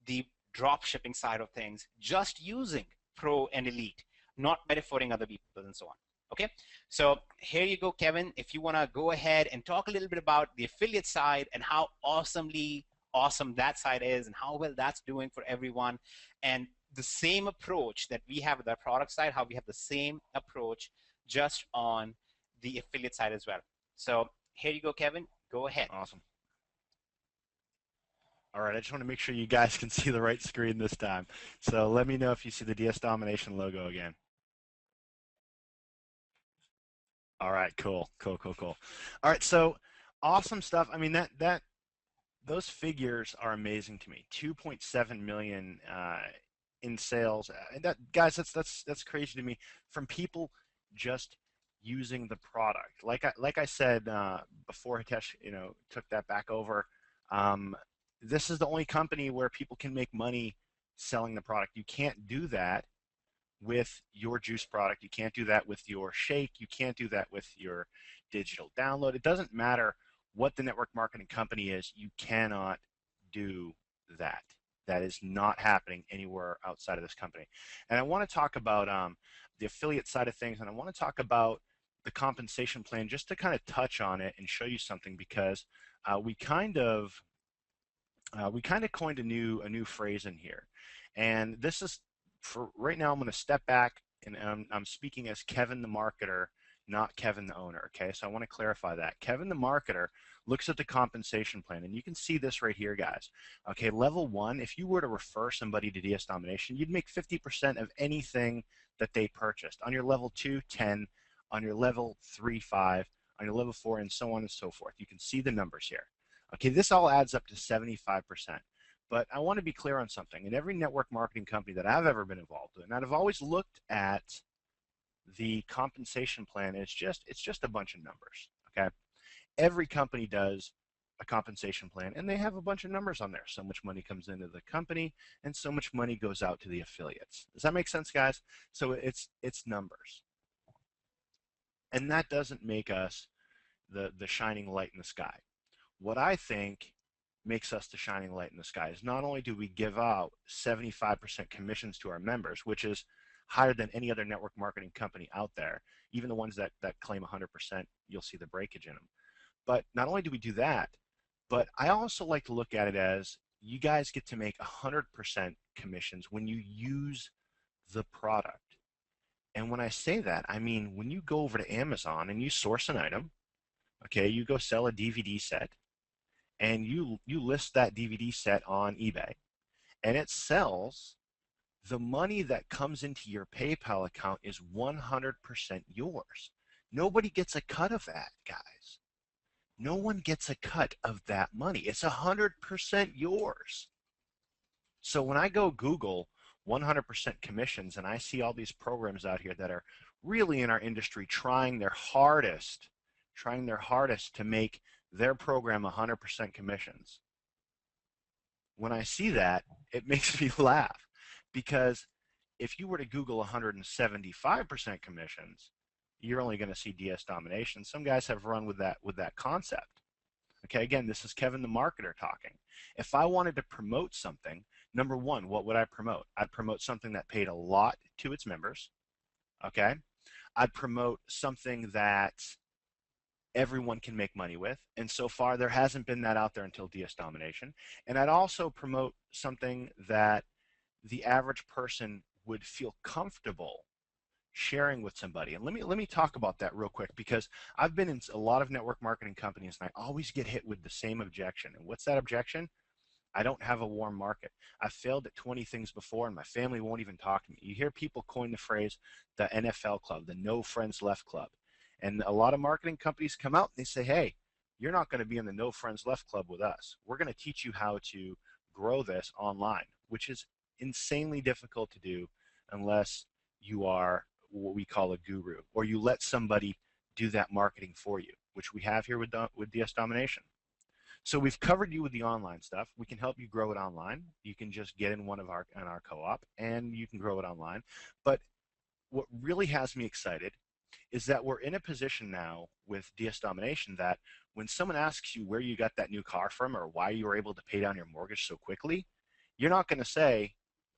the drop shipping side of things, just using Pro and Elite, not by referring other people and so on. Okay, so here you go, Kevin. If you want to go ahead and talk a little bit about the affiliate side and how awesomely awesome that side is and how well that's doing for everyone, and the same approach that we have with our product side, how we have the same approach just on the affiliate side as well. So here you go, Kevin. Go ahead. Awesome. All right, I just want to make sure you guys can see the right screen this time. So let me know if you see the DS Domination logo again. All right, cool. All right, so awesome stuff. I mean, those figures are amazing to me. 2.7 million in sales. Guys, that's crazy to me from people just using the product. Like I said before, Hitesh, took that back over. This is the only company where people can make money selling the product. You can't do that with your juice product. You can't do that with your shake. You can't do that with your digital download. It doesn't matter what the network marketing company is. You cannot do that. That is not happening anywhere outside of this company. And I want to talk about the affiliate side of things, and I want to talk about the compensation plan just to kind of touch on it and show you something, because we kind of coined a new phrase in here. And this is, for right now, I'm going to step back, and I'm speaking as Kevin the marketer, not Kevin the owner. Okay, so I want to clarify that. Kevin the marketer looks at the compensation plan, and you can see this right here, guys. Okay, level 1, if you were to refer somebody to DS Domination, you'd make 50% of anything that they purchased. On your level 2, 10. On your level 3, 5. On your level 4, and so on and so forth. You can see the numbers here. Okay, this all adds up to 75%. But I want to be clear on something. In every network marketing company that I've ever been involved in, and I've always looked at the compensation plan, it's just a bunch of numbers. Okay, every company does a compensation plan, and they have a bunch of numbers on there. So much money comes into the company, and so much money goes out to the affiliates. Does that make sense, guys? So it's numbers, and that doesn't make us the shining light in the sky. What I think makes us the shining light in the sky is not only do we give out 75% commissions to our members, which is higher than any other network marketing company out there, even the ones that claim 100%, you'll see the breakage in them. But not only do we do that, but I also like to look at it as you guys get to make 100% commissions when you use the product. And when I say that, I mean when you go over to Amazon and you source an item, okay, you go sell a DVD set, and you list that DVD set on eBay, and it sells, the money that comes into your PayPal account is 100% yours. Nobody gets a cut of that, guys. No one gets a cut of that money. It's 100% yours. So when I go Google 100% commissions, and I see all these programs out here that are really in our industry trying their hardest to make their program 100% commissions. When I see that, it makes me laugh, because if you were to Google 175% commissions, you're only going to see DS Domination. Some guys have run with that concept. Okay, again, this is Kevin the marketer talking. If I wanted to promote something, number one, what would I promote? I'd promote something that paid a lot to its members. Okay, I'd promote something that everyone can make money with, and so far there hasn't been that out there until DS Domination. And I'd also promote something that the average person would feel comfortable sharing with somebody. And let me talk about that real quick, because I've been in a lot of network marketing companies, and I always get hit with the same objection. And what's that objection? I don't have a warm market. I've failed at 20 things before, and my family won't even talk to me. You hear people coin the phrase the NFL club, the no friends left club. And a lot of marketing companies come out and they say, hey, you're not going to be in the no friends left club with us. We're going to teach you how to grow this online, which is insanely difficult to do unless you are what we call a guru, or you let somebody do that marketing for you, which we have here with DS Domination. So we've covered you with the online stuff. We can help you grow it online. You can just get in our co-op and you can grow it online. But what really has me excited is that we're in a position now with DS Domination that when someone asks you where you got that new car from or why you were able to pay down your mortgage so quickly, you're not going to say,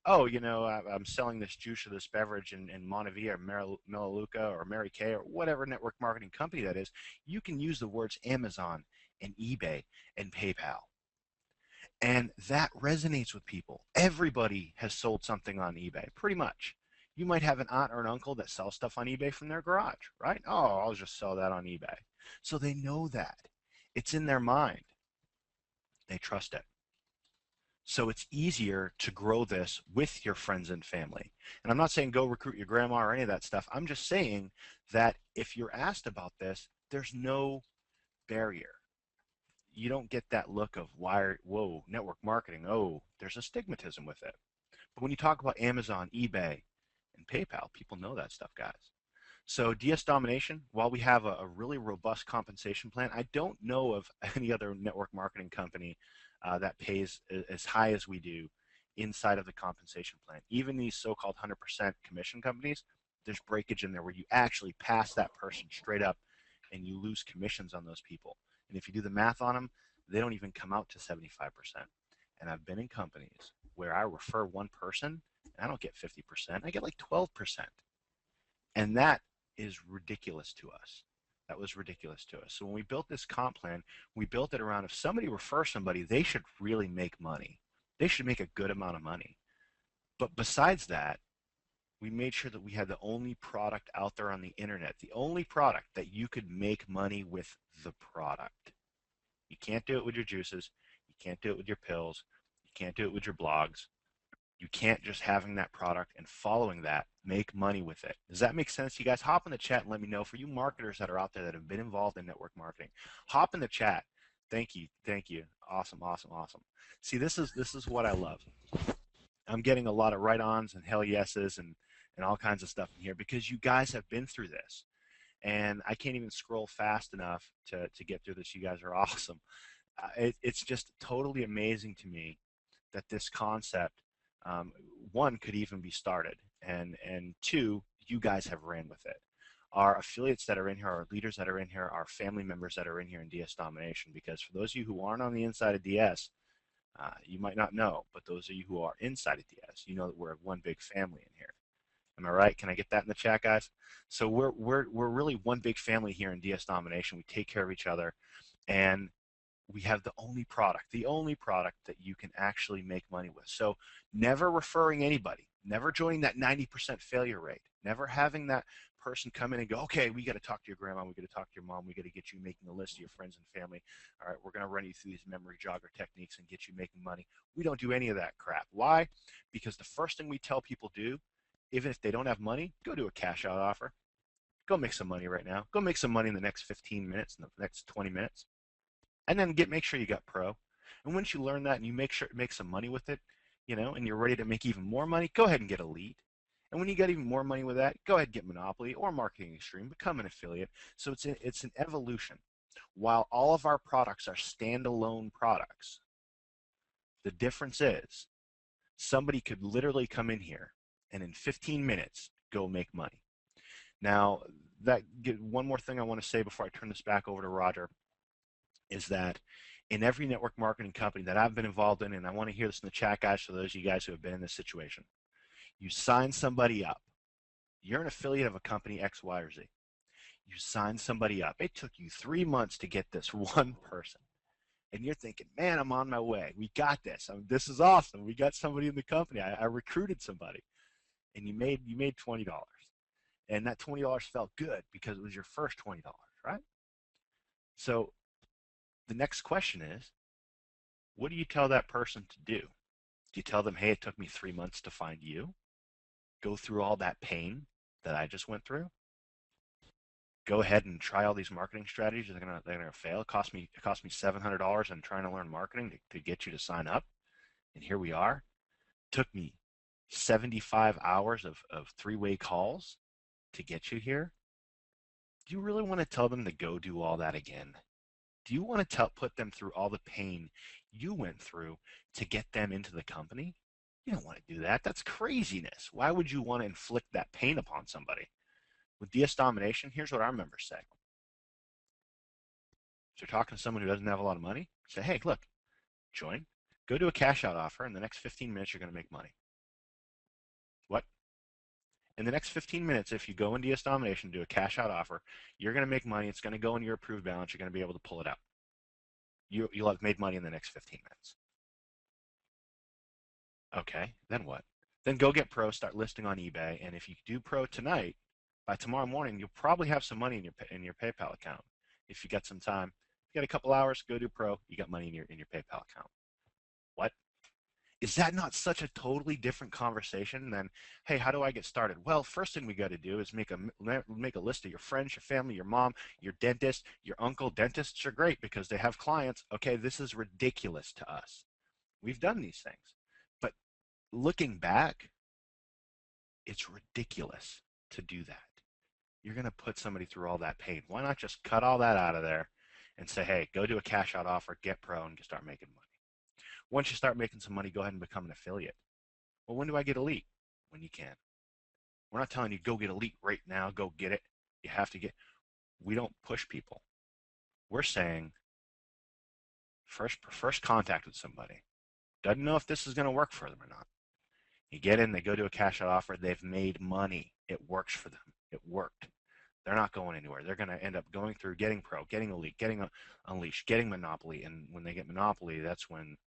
oh, I'm selling this juice or this beverage in Montevilla or Melaleuca or Mary Kay or whatever network marketing company that is. You can use the words Amazon and eBay and PayPal. And that resonates with people. Everybody has sold something on eBay, pretty much. You might have an aunt or an uncle that sells stuff on eBay from their garage, right? Oh, I'll just sell that on eBay. So they know that. It's in their mind. They trust it. So it's easier to grow this with your friends and family. And I'm not saying go recruit your grandma or any of that stuff. I'm just saying that if you're asked about this, there's no barrier. You don't get that look of whoa, network marketing. Oh, there's a stigmatism with it. But when you talk about Amazon, eBay, and PayPal, people know that stuff, guys. So DS Domination, while we have a really robust compensation plan, I don't know of any other network marketing company that pays as high as we do inside of the compensation plan. Even these so-called 100% commission companies, there's breakage in there where you actually pass that person straight up and you lose commissions on those people. And if you do the math on them, they don't even come out to 75%. And I've been in companies where I refer one person and I don't get 50%, I get like 12%. And that is ridiculous to us. That was ridiculous to us. So when we built this comp plan, we built it around if somebody refers somebody, they should really make money. They should make a good amount of money. But besides that, we made sure that we had the only product out there on the internet, the only product that you could make money with the product. You can't do it with your juices. You can't do it with your pills. You can't do it with your blogs. You can't just having that product and following that make money with it. Does that make sense? You guys hop in the chat and let me know. For you marketers that are out there that have been involved in network marketing, hop in the chat. Thank you. Thank you. Awesome, awesome, awesome. See, this is what I love. I'm getting a lot of right-ons and hell yeses and all kinds of stuff in here because you guys have been through this. And I can't even scroll fast enough to get through this. You guys are awesome. It's just totally amazing to me that this concept, one, could even be started, and two, you guys have ran with it. Our affiliates that are in here, our leaders that are in here, our family members that are in here in DS Domination, because for those of you who aren't on the inside of DS, you might not know, but those of you who are inside of DS, you know that we're one big family in here. Am I right? Can I get that in the chat, guys? So we're really one big family here in DS Domination. We take care of each other, and we have the only product that you can actually make money with. So never referring anybody, never joining that 90% failure rate, never having that person come in and go, okay, we got to talk to your grandma, we got to talk to your mom, we got to get you making a list of your friends and family. All right, we're going to run you through these memory jogger techniques and get you making money. We don't do any of that crap. Why? Because the first thing we tell people do, even if they don't have money, go do a cash out offer. Go make some money right now. Go make some money in the next 15 minutes, in the next 20 minutes. And then make sure you got pro. And once you learn that and you make some money with it, and you're ready to make even more money, go ahead and get Elite. And when you get even more money with that, go ahead and get Monopoly or Marketing Extreme, become an affiliate. So it's an evolution. While all of our products are standalone products, the difference is somebody could literally come in here and in 15 minutes go make money. Now, one more thing I want to say before I turn this back over to Roger is that in every network marketing company that I've been involved in, and I want to hear this in the chat, guys, for those of you guys who have been in this situation, you sign somebody up. You're an affiliate of a company X, Y, or Z. You sign somebody up. It took you 3 months to get this one person. And you're thinking, man, I'm on my way. We got this. This is awesome. We got somebody in the company. I recruited somebody. And you made $20. And that $20 felt good because it was your first $20, right? So the next question is, what do you tell that person to do? Do you tell them, hey, it took me 3 months to find you? Go through all that pain that I just went through? Go ahead and try all these marketing strategies. They're gonna fail. It cost me $700 in trying to learn marketing to get you to sign up. And here we are. It took me 75 hours of three-way calls to get you here. Do you really want to tell them to go do all that again? Do you want to put them through all the pain you went through to get them into the company? You don't want to do that. That's craziness. Why would you want to inflict that pain upon somebody? With DS Domination, here's what our members say. So you're talking to someone who doesn't have a lot of money, say, hey, look, join, go do a cash out offer. In the next 15 minutes, you're going to make money. What? In the next 15 minutes, if you go in DS Domination, do a cash out offer, you're going to make money. It's going to go in your approved balance. You're going to be able to pull it out. You'll have made money in the next 15 minutes. Okay, then what? Then go get pro, start listing on eBay, and if you do pro tonight, by tomorrow morning, you'll probably have some money in your PayPal account. If you got some time, you got a couple hours, go do pro, you got money in your PayPal account. What? Is that not such a totally different conversation than, hey, how do I get started? Well, first thing we got to do is make a list of your friends, your family, your mom, your dentist, your uncle. Dentists are great because they have clients. Okay, this is ridiculous to us. We've done these things. But looking back, it's ridiculous to do that. You're going to put somebody through all that pain. Why not just cut all that out of there and say, hey, go do a cash out offer, get pro, and start making money. Once you start making some money, go ahead and become an affiliate. Well, when do I get elite? When you can. We're not telling you go get elite right now, go get it. You have to get. We don't push people. We're saying first contact with somebody. Doesn't know if this is going to work for them or not. You get in, they go to a cash out offer, they've made money. It works for them. It worked. They're not going anywhere. They're going to end up going through getting pro, getting elite, getting unleashed, getting monopoly. And when they get monopoly, that's when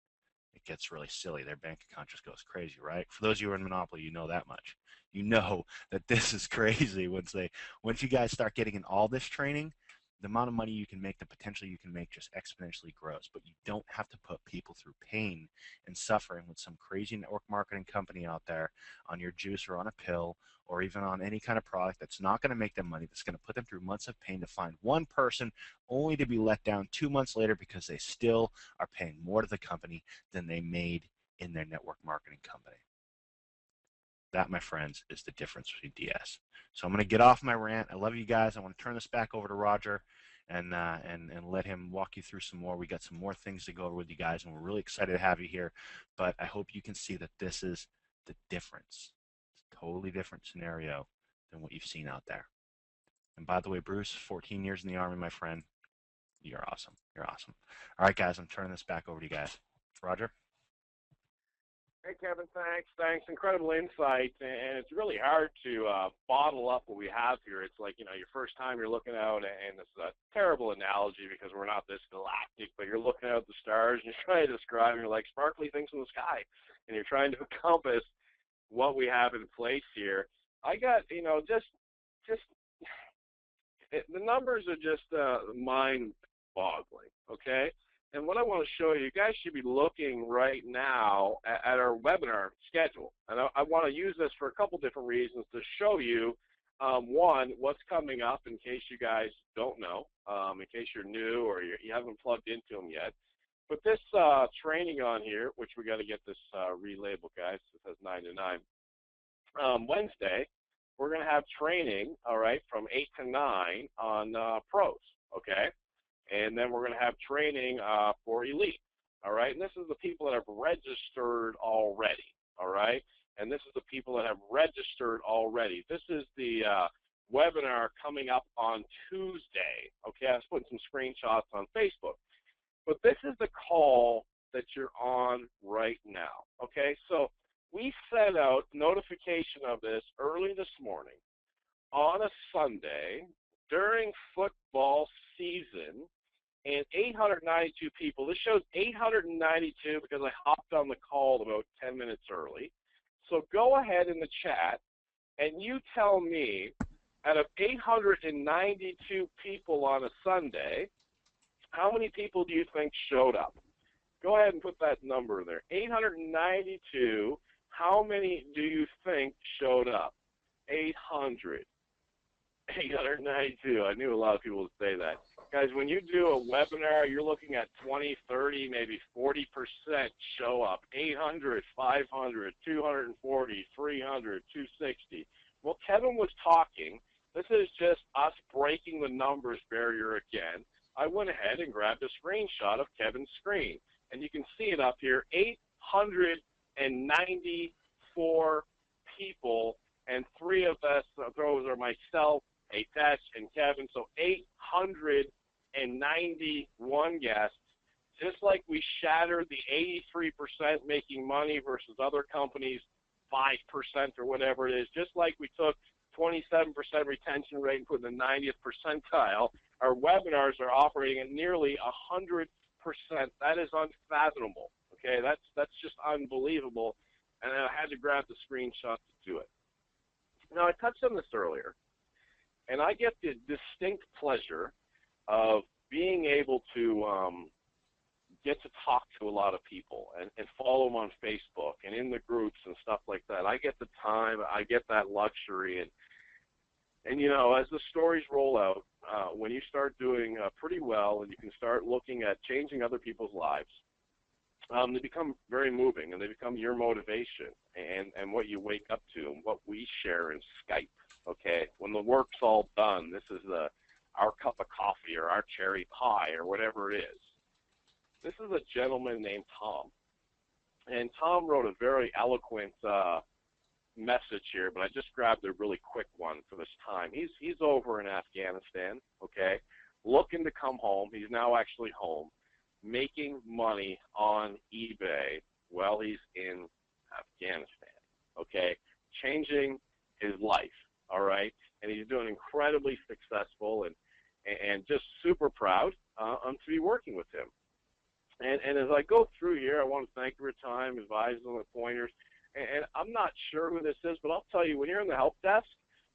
it gets really silly. Their bank account just goes crazy, right? For those of you who are in monopoly, you know that much. You know that this is crazy once you guys start getting in all this training, the amount of money you can make, the potential you can make just exponentially grows. But you don't have to put people through pain and suffering with some crazy network marketing company out there on your juice or on a pill or even on any kind of product that's not going to make them money, that's going to put them through months of pain to find one person only to be let down 2 months later because they still are paying more to the company than they made in their network marketing company. That, my friends, is the difference between DS. So I'm going to get off my rant. I love you guys. I want to turn this back over to Roger and let him walk you through some more. We got some more things to go over with you guys, and we're really excited to have you here. But I hope you can see that this is the difference. It's a totally different scenario than what you've seen out there. And by the way, Bruce, 14 years in the Army, my friend. You're awesome. You're awesome. All right, guys, I'm turning this back over to you guys. Roger? Hey, Kevin, thanks. Incredible insight, and it's really hard to bottle up what we have here. It's like, your first time you're looking out, and it's a terrible analogy because we're not this galactic, but you're looking out at the stars, and you're trying to describe, and you're like, sparkly things in the sky, and you're trying to encompass what we have in place here. I got, the numbers are just mind-boggling, okay? And what I want to show you, you guys should be looking right now at our webinar schedule. And I want to use this for a couple different reasons to show you, one, what's coming up in case you guys don't know, in case you're new or you haven't plugged into them yet. But this training on here, which we got to get this relabeled, guys. It says 9 to 9. Wednesday, we're going to have training, all right, from 8 to 9 on pros, okay? And then we're going to have training for elite, all right? And this is the people that have registered already, all right? And this is the people that have registered already. This is the webinar coming up on Tuesday, okay? I was putting some screenshots on Facebook. But this is the call that you're on right now, okay? So we sent out notification of this early this morning on a Sunday during football season, and 892 people. This shows 892 because I hopped on the call about 10 minutes early. So go ahead in the chat and you tell me, out of 892 people on a Sunday, how many people do you think showed up? Go ahead and put that number there. 892, how many do you think showed up? 800. 892. I knew a lot of people would say that. Guys, when you do a webinar, you're looking at 20, 30, maybe 40% show up. 800, 500, 240, 300, 260. Well, Kevin was talking. This is just us breaking the numbers barrier again. I went ahead and grabbed a screenshot of Kevin's screen, and you can see it up here, 894 people, and 3 of us, those are myself, Hey, Tesh and Kevin, so 891 guests. Just like we shattered the 83% making money versus other companies, 5% or whatever it is, just like we took 27% retention rate and put in the 90th percentile, our webinars are operating at nearly 100%. That is unfathomable. Okay, that's just unbelievable, and I had to grab the screenshot to do it. Now, I touched on this earlier, and I get the distinct pleasure of being able to get to talk to a lot of people and follow them on Facebook and in the groups and stuff like that. I get the time, I get that luxury, and you know, as the stories roll out, when you start doing pretty well and you can start looking at changing other people's lives, they become very moving, and they become your motivation and what you wake up to and what we share in Skype. Okay, when the work's all done, this is our cup of coffee or our cherry pie or whatever it is. This is a gentleman named Tom, and Tom wrote a very eloquent message here, but I just grabbed a really quick one for this time. He's over in Afghanistan, okay, looking to come home. He's now actually home, making money on eBay while he's in Afghanistan, okay, changing his life, all right, and he's doing incredibly successful and just super proud to be working with him. And as I go through here, I want to thank you for your time, advise on the pointers. And I'm not sure who this is, but I'll tell you, when you're in the help desk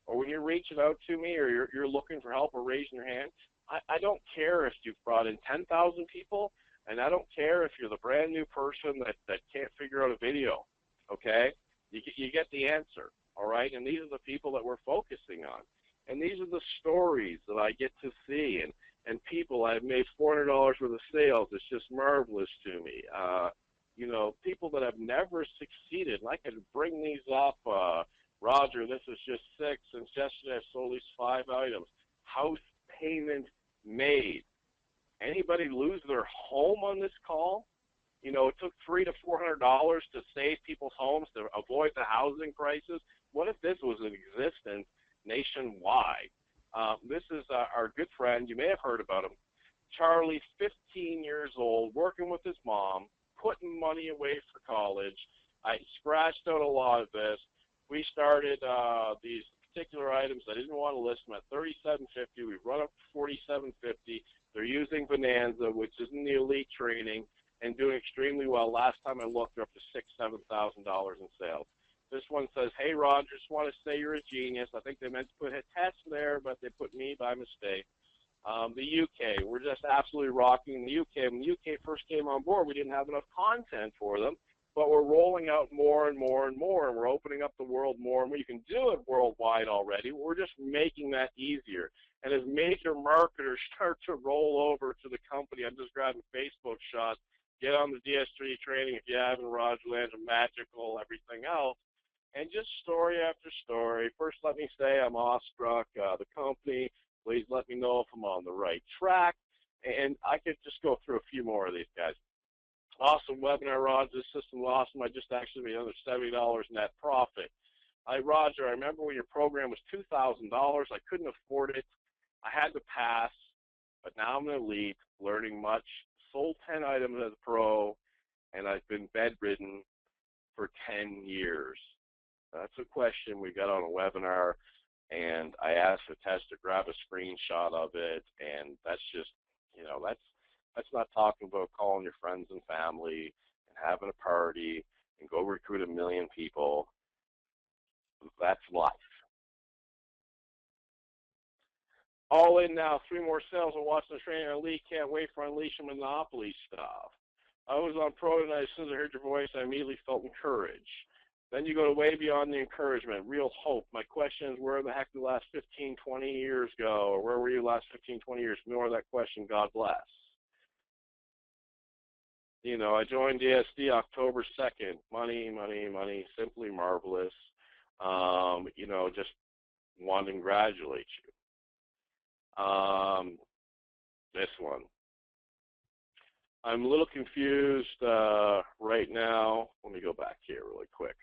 or when you're reaching out to me or you're looking for help or raising your hand, I don't care if you've brought in 10,000 people, and I don't care if you're the brand new person that can't figure out a video, okay? You get the answer, all right? And these are the people that we're focusing on. And these are the stories that I get to see, and people, I've made $400 worth of sales. It's just marvelous to me. You know, people that have never succeeded, and I could bring these up. Roger, this is just 6, and yesterday I sold these 5 items. House payment made. Anybody lose their home on this call? You know, it took $300 to $400 to save people's homes to avoid the housing crisis. What if this was in existence nationwide? This is our good friend. You may have heard about him. Charlie, 15 years old, working with his mom, putting money away for college. I scratched out a lot of this. We started these particular items. I didn't want to list them at $37.50. We've run up to $47.50. They're using Bonanza, which is in the elite training, and doing extremely well. Last time I looked, they're up to $6,000, $7,000 in sales. This one says, hey, Roger, just want to say you're a genius. I think they meant to put a test there, but they put me by mistake. The UK, we're just absolutely rocking the UK. When the UK first came on board, we didn't have enough content for them, but we're rolling out more and more and more, and we're opening up the world more and more. You can do it worldwide already. We're just making that easier. And as major marketers start to roll over to the company, I'm just grabbing Facebook shots. Get on the DS3 training if you haven't, Rogerland, Magical, everything else. And just story after story. First, let me say I'm awestruck. The company, please let me know if I'm on the right track. And I could just go through a few more of these guys. Awesome webinar, Roger. This system was awesome. I just actually made another $70 net profit. Roger, I remember when your program was $2,000. I couldn't afford it. I had to pass, but now I'm an elite, learning much. Sold 10 items as a pro, and I've been bedridden for 10 years. That's a question we got on a webinar, and I asked the test to grab a screenshot of it, and that's just, you know, that's not talking about calling your friends and family and having a party and go recruit 1 million people. That's life. All in now, 3 more sales. I'm watching the training on Elite. Can't wait for Unleashing Monopoly stuff. I was on Pro tonight. As soon as I heard your voice, I immediately felt encouraged. Then you go to way beyond the encouragement, real hope. My question is, where the heck did the last 15, 20 years go? Or where were you last 15, 20 years? Ignore that question. God bless. You know, I joined DSD October 2nd. Money, money, money. Simply marvelous. You know, just want to congratulate you. This one. I'm a little confused right now. Let me go back here really quick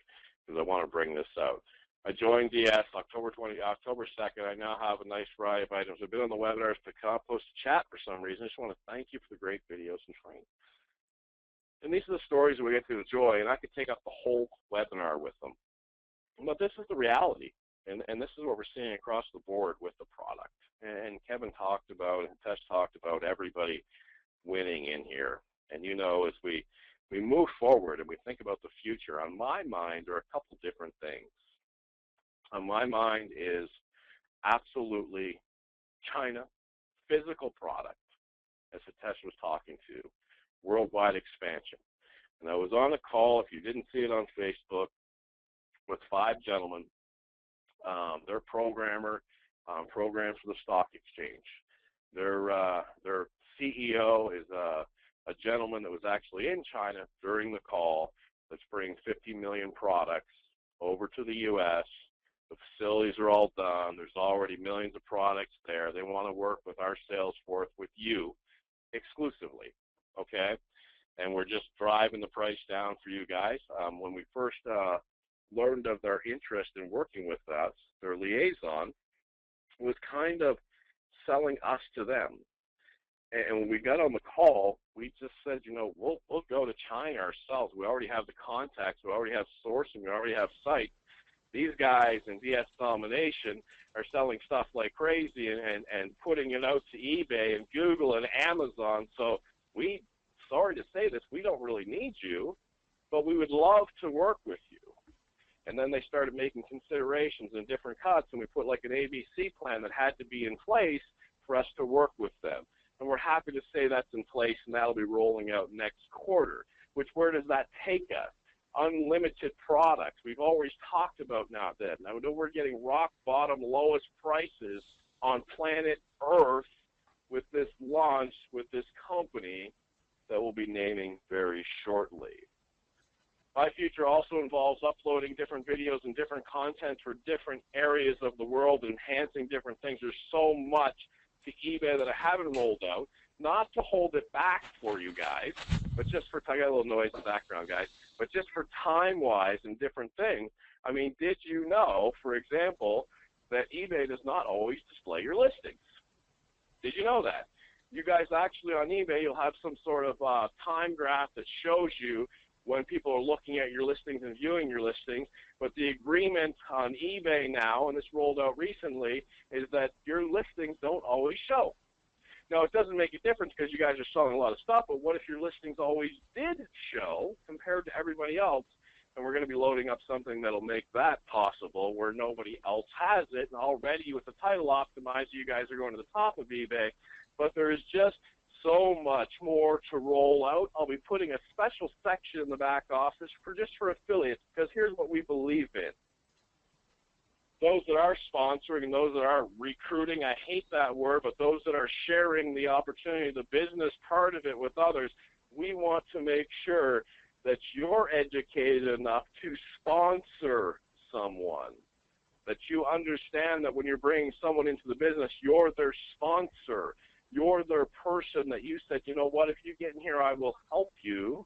because I want to bring this out. I joined DS October 2nd. I now have a nice variety of items. I've been on the webinars to post a chat for some reason. I just want to thank you for the great videos and training. And these are the stories that we get to enjoy, and I could take up the whole webinar with them. But this is the reality, and this is what we're seeing across the board with the product. And Kevin talked about, and Tesh talked about everybody winning in here. And you know, as we move forward and we think about the future, on my mind there are a couple different things. On my mind is absolutely China, physical product, as Hitesh was talking to, worldwide expansion. And I was on a call, if you didn't see it on Facebook, with 5 gentlemen. They're programmer, programs for the stock exchange. Their CEO is a gentleman that was actually in China during the call that's bringing 50 million products over to the U.S. The facilities are all done. There's already millions of products there. They want to work with our sales force, with you, exclusively, okay? And we're just driving the price down for you guys. When we first learned of their interest in working with us, their liaison was kind of selling us to them. And when we got on the call, we just said, you know, we'll go to China ourselves. We already have the contacts. We already have sourcing. We already have sites. These guys in DS Domination are selling stuff like crazy and putting it out to eBay and Google and Amazon. So we, sorry to say this, we don't really need you, but we would love to work with you. And then they started making considerations and different cuts, and we put like an ABC plan that had to be in place for us to work with them. And we're happy to say that's in place, and that'll be rolling out next quarter. Which, where does that take us? Unlimited products. We've always talked about now that. Now, we're getting rock bottom lowest prices on planet Earth with this launch, with this company that we'll be naming very shortly. My future also involves uploading different videos and different content for different areas of the world, enhancing different things. There's so much to eBay that I haven't rolled out, not to hold it back for you guys, but just for, I got a little noise in the background, guys, but just for time-wise and different things. I mean, did you know, for example, that eBay does not always display your listings? Did you know that? You guys actually on eBay, you'll have some sort of time graph that shows you when people are looking at your listings and viewing your listings, but the agreement on eBay now, and this rolled out recently, is that your listings don't always show. Now, it doesn't make a difference because you guys are selling a lot of stuff, but what if your listings always did show compared to everybody else? And we're going to be loading up something that'll make that possible where nobody else has it, and already with the title optimizer, you guys are going to the top of eBay, but there is just so much more to roll out. I'll be putting a special section in the back office just for affiliates, because here's what we believe in. Those that are sponsoring and those that are recruiting, I hate that word, but those that are sharing the opportunity, the business part of it with others, we want to make sure that you're educated enough to sponsor someone, that you understand that when you're bringing someone into the business, you're their sponsor. You're their person that you said, you know what, if you get in here, I will help you.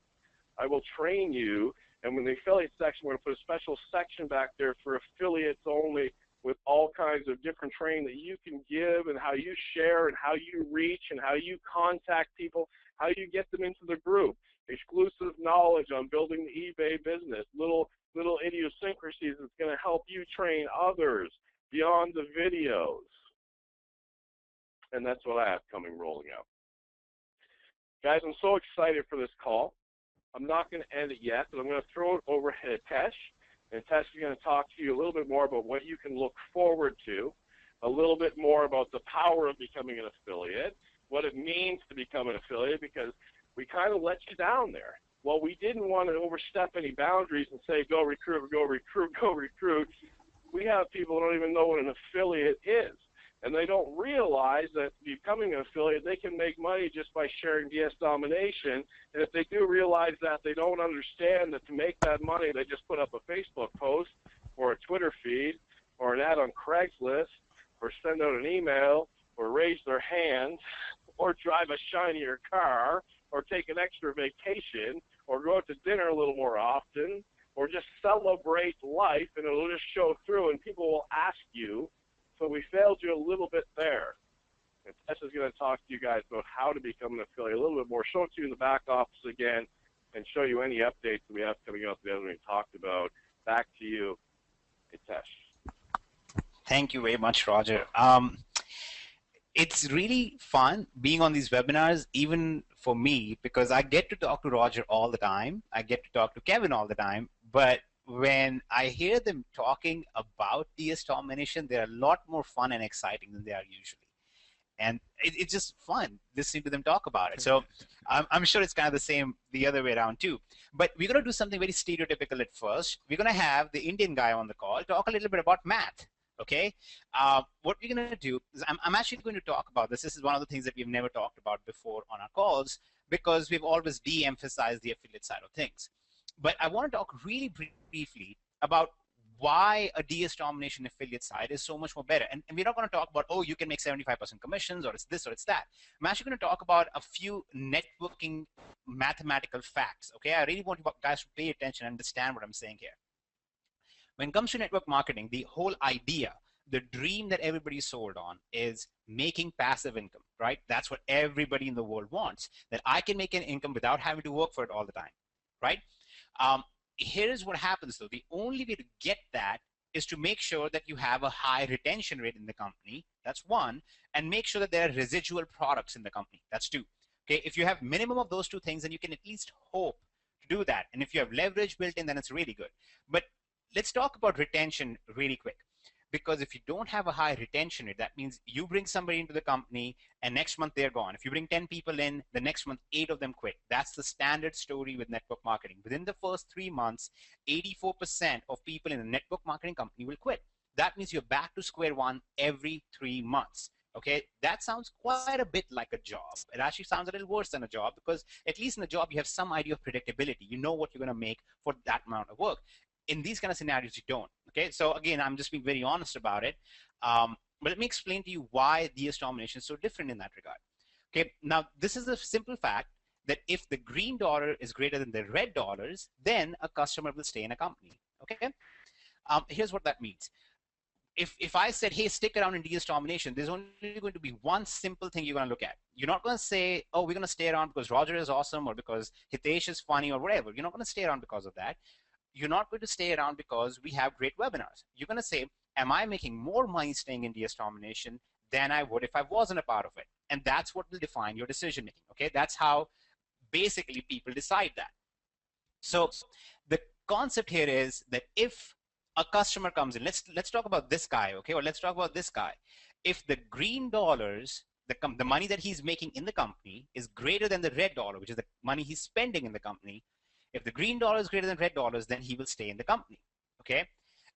I will train you. And when the affiliate section, we're going to put a special section back there for affiliates only with all kinds of different training that you can give and how you share and how you reach and how you contact people, how you get them into the group. Exclusive knowledge on building the eBay business, little idiosyncrasies that's going to help you train others beyond the videos. And that's what I have coming rolling out. Guys, I'm so excited for this call. I'm not going to end it yet, but I'm going to throw it over to Tesh. And Tesh is going to talk to you a little bit more about what you can look forward to, a little bit more about the power of becoming an affiliate, what it means to become an affiliate, because we kind of let you down there. Well, we didn't want to overstep any boundaries and say, go recruit, go recruit, go recruit. We have people who don't even know what an affiliate is. And they don't realize that becoming an affiliate, they can make money just by sharing DS Domination. And if they do realize that, they don't understand that to make that money, they just put up a Facebook post or a Twitter feed or an ad on Craigslist or send out an email or raise their hand or drive a shinier car or take an extra vacation or go out to dinner a little more often or just celebrate life, and it'll just show through, and people will ask you. So we failed you a little bit there. And Tessa's going to talk to you guys about how to become an affiliate a little bit more, show it to you in the back office again, and show you any updates that we have coming up that we talked about. Back to you, Hitesh. Thank you very much, Roger. It's really fun being on these webinars, even for me, because I get to talk to Roger all the time. I get to talk to Kevin all the time. But when I hear them talking about DS Domination, they're a lot more fun and exciting than they are usually. And it's just fun listening to them talk about it. So I'm sure it's kind of the same the other way around too. But we're going to do something very stereotypical at first. We're going to have the Indian guy on the call talk a little bit about math. Okay, what we're going to do is I'm actually going to talk about this. This is one of the things that we've never talked about before on our calls because we've always de-emphasized the affiliate side of things. But I want to talk really briefly about why a DS Domination affiliate side is so much more better. And we're not going to talk about, oh, you can make 75% commissions or it's this or it's that. I'm actually going to talk about a few networking mathematical facts. Okay, I really want you guys to pay attention and understand what I'm saying here. When it comes to network marketing, the whole idea, the dream that everybody's sold on is making passive income, right? That's what everybody in the world wants, that I can make an income without having to work for it all the time, right? Here's what happens though. The only way to get that is to make sure that you have a high retention rate in the company. That's one. And make sure that there are residual products in the company. That's two. Okay, if you have minimum of those two things, then you can at least hope to do that. And if you have leverage built in, then it's really good. But let's talk about retention really quick. Because if you don't have a high retention rate, that means you bring somebody into the company and next month they're gone. If you bring 10 people in, the next month 8 of them quit. That's the standard story with network marketing. Within the first 3 months, 84% of people in a network marketing company will quit. That means you're back to square one every 3 months. Okay, that sounds quite a bit like a job. It actually sounds a little worse than a job because at least in a job you have some idea of predictability. You know what you're going to make for that amount of work. In these kind of scenarios, you don't. Okay, so again, I'm just being very honest about it. But let me explain to you why DS Domination is so different in that regard. Okay, now this is a simple fact that if the green dollar is greater than the red dollars, then a customer will stay in a company. Okay, here's what that means. If I said, hey, stick around in DS Domination, there's only going to be one simple thing you're going to look at. You're not going to say, oh, we're going to stay around because Roger is awesome or because Hitesh is funny or whatever. You're not going to stay around because of that. You're not going to stay around because we have great webinars. You're going to say, am I making more money staying in DS Domination than I would if I wasn't a part of it? And that's what will define your decision making. Okay, that's how basically people decide that. So the concept here is that if a customer comes in, let's talk about this guy, okay, or let's talk about this guy. If the green dollars, the money that he's making in the company is greater than the red dollar, which is the money he's spending in the company, if the green dollar is greater than red dollars, then he will stay in the company, okay?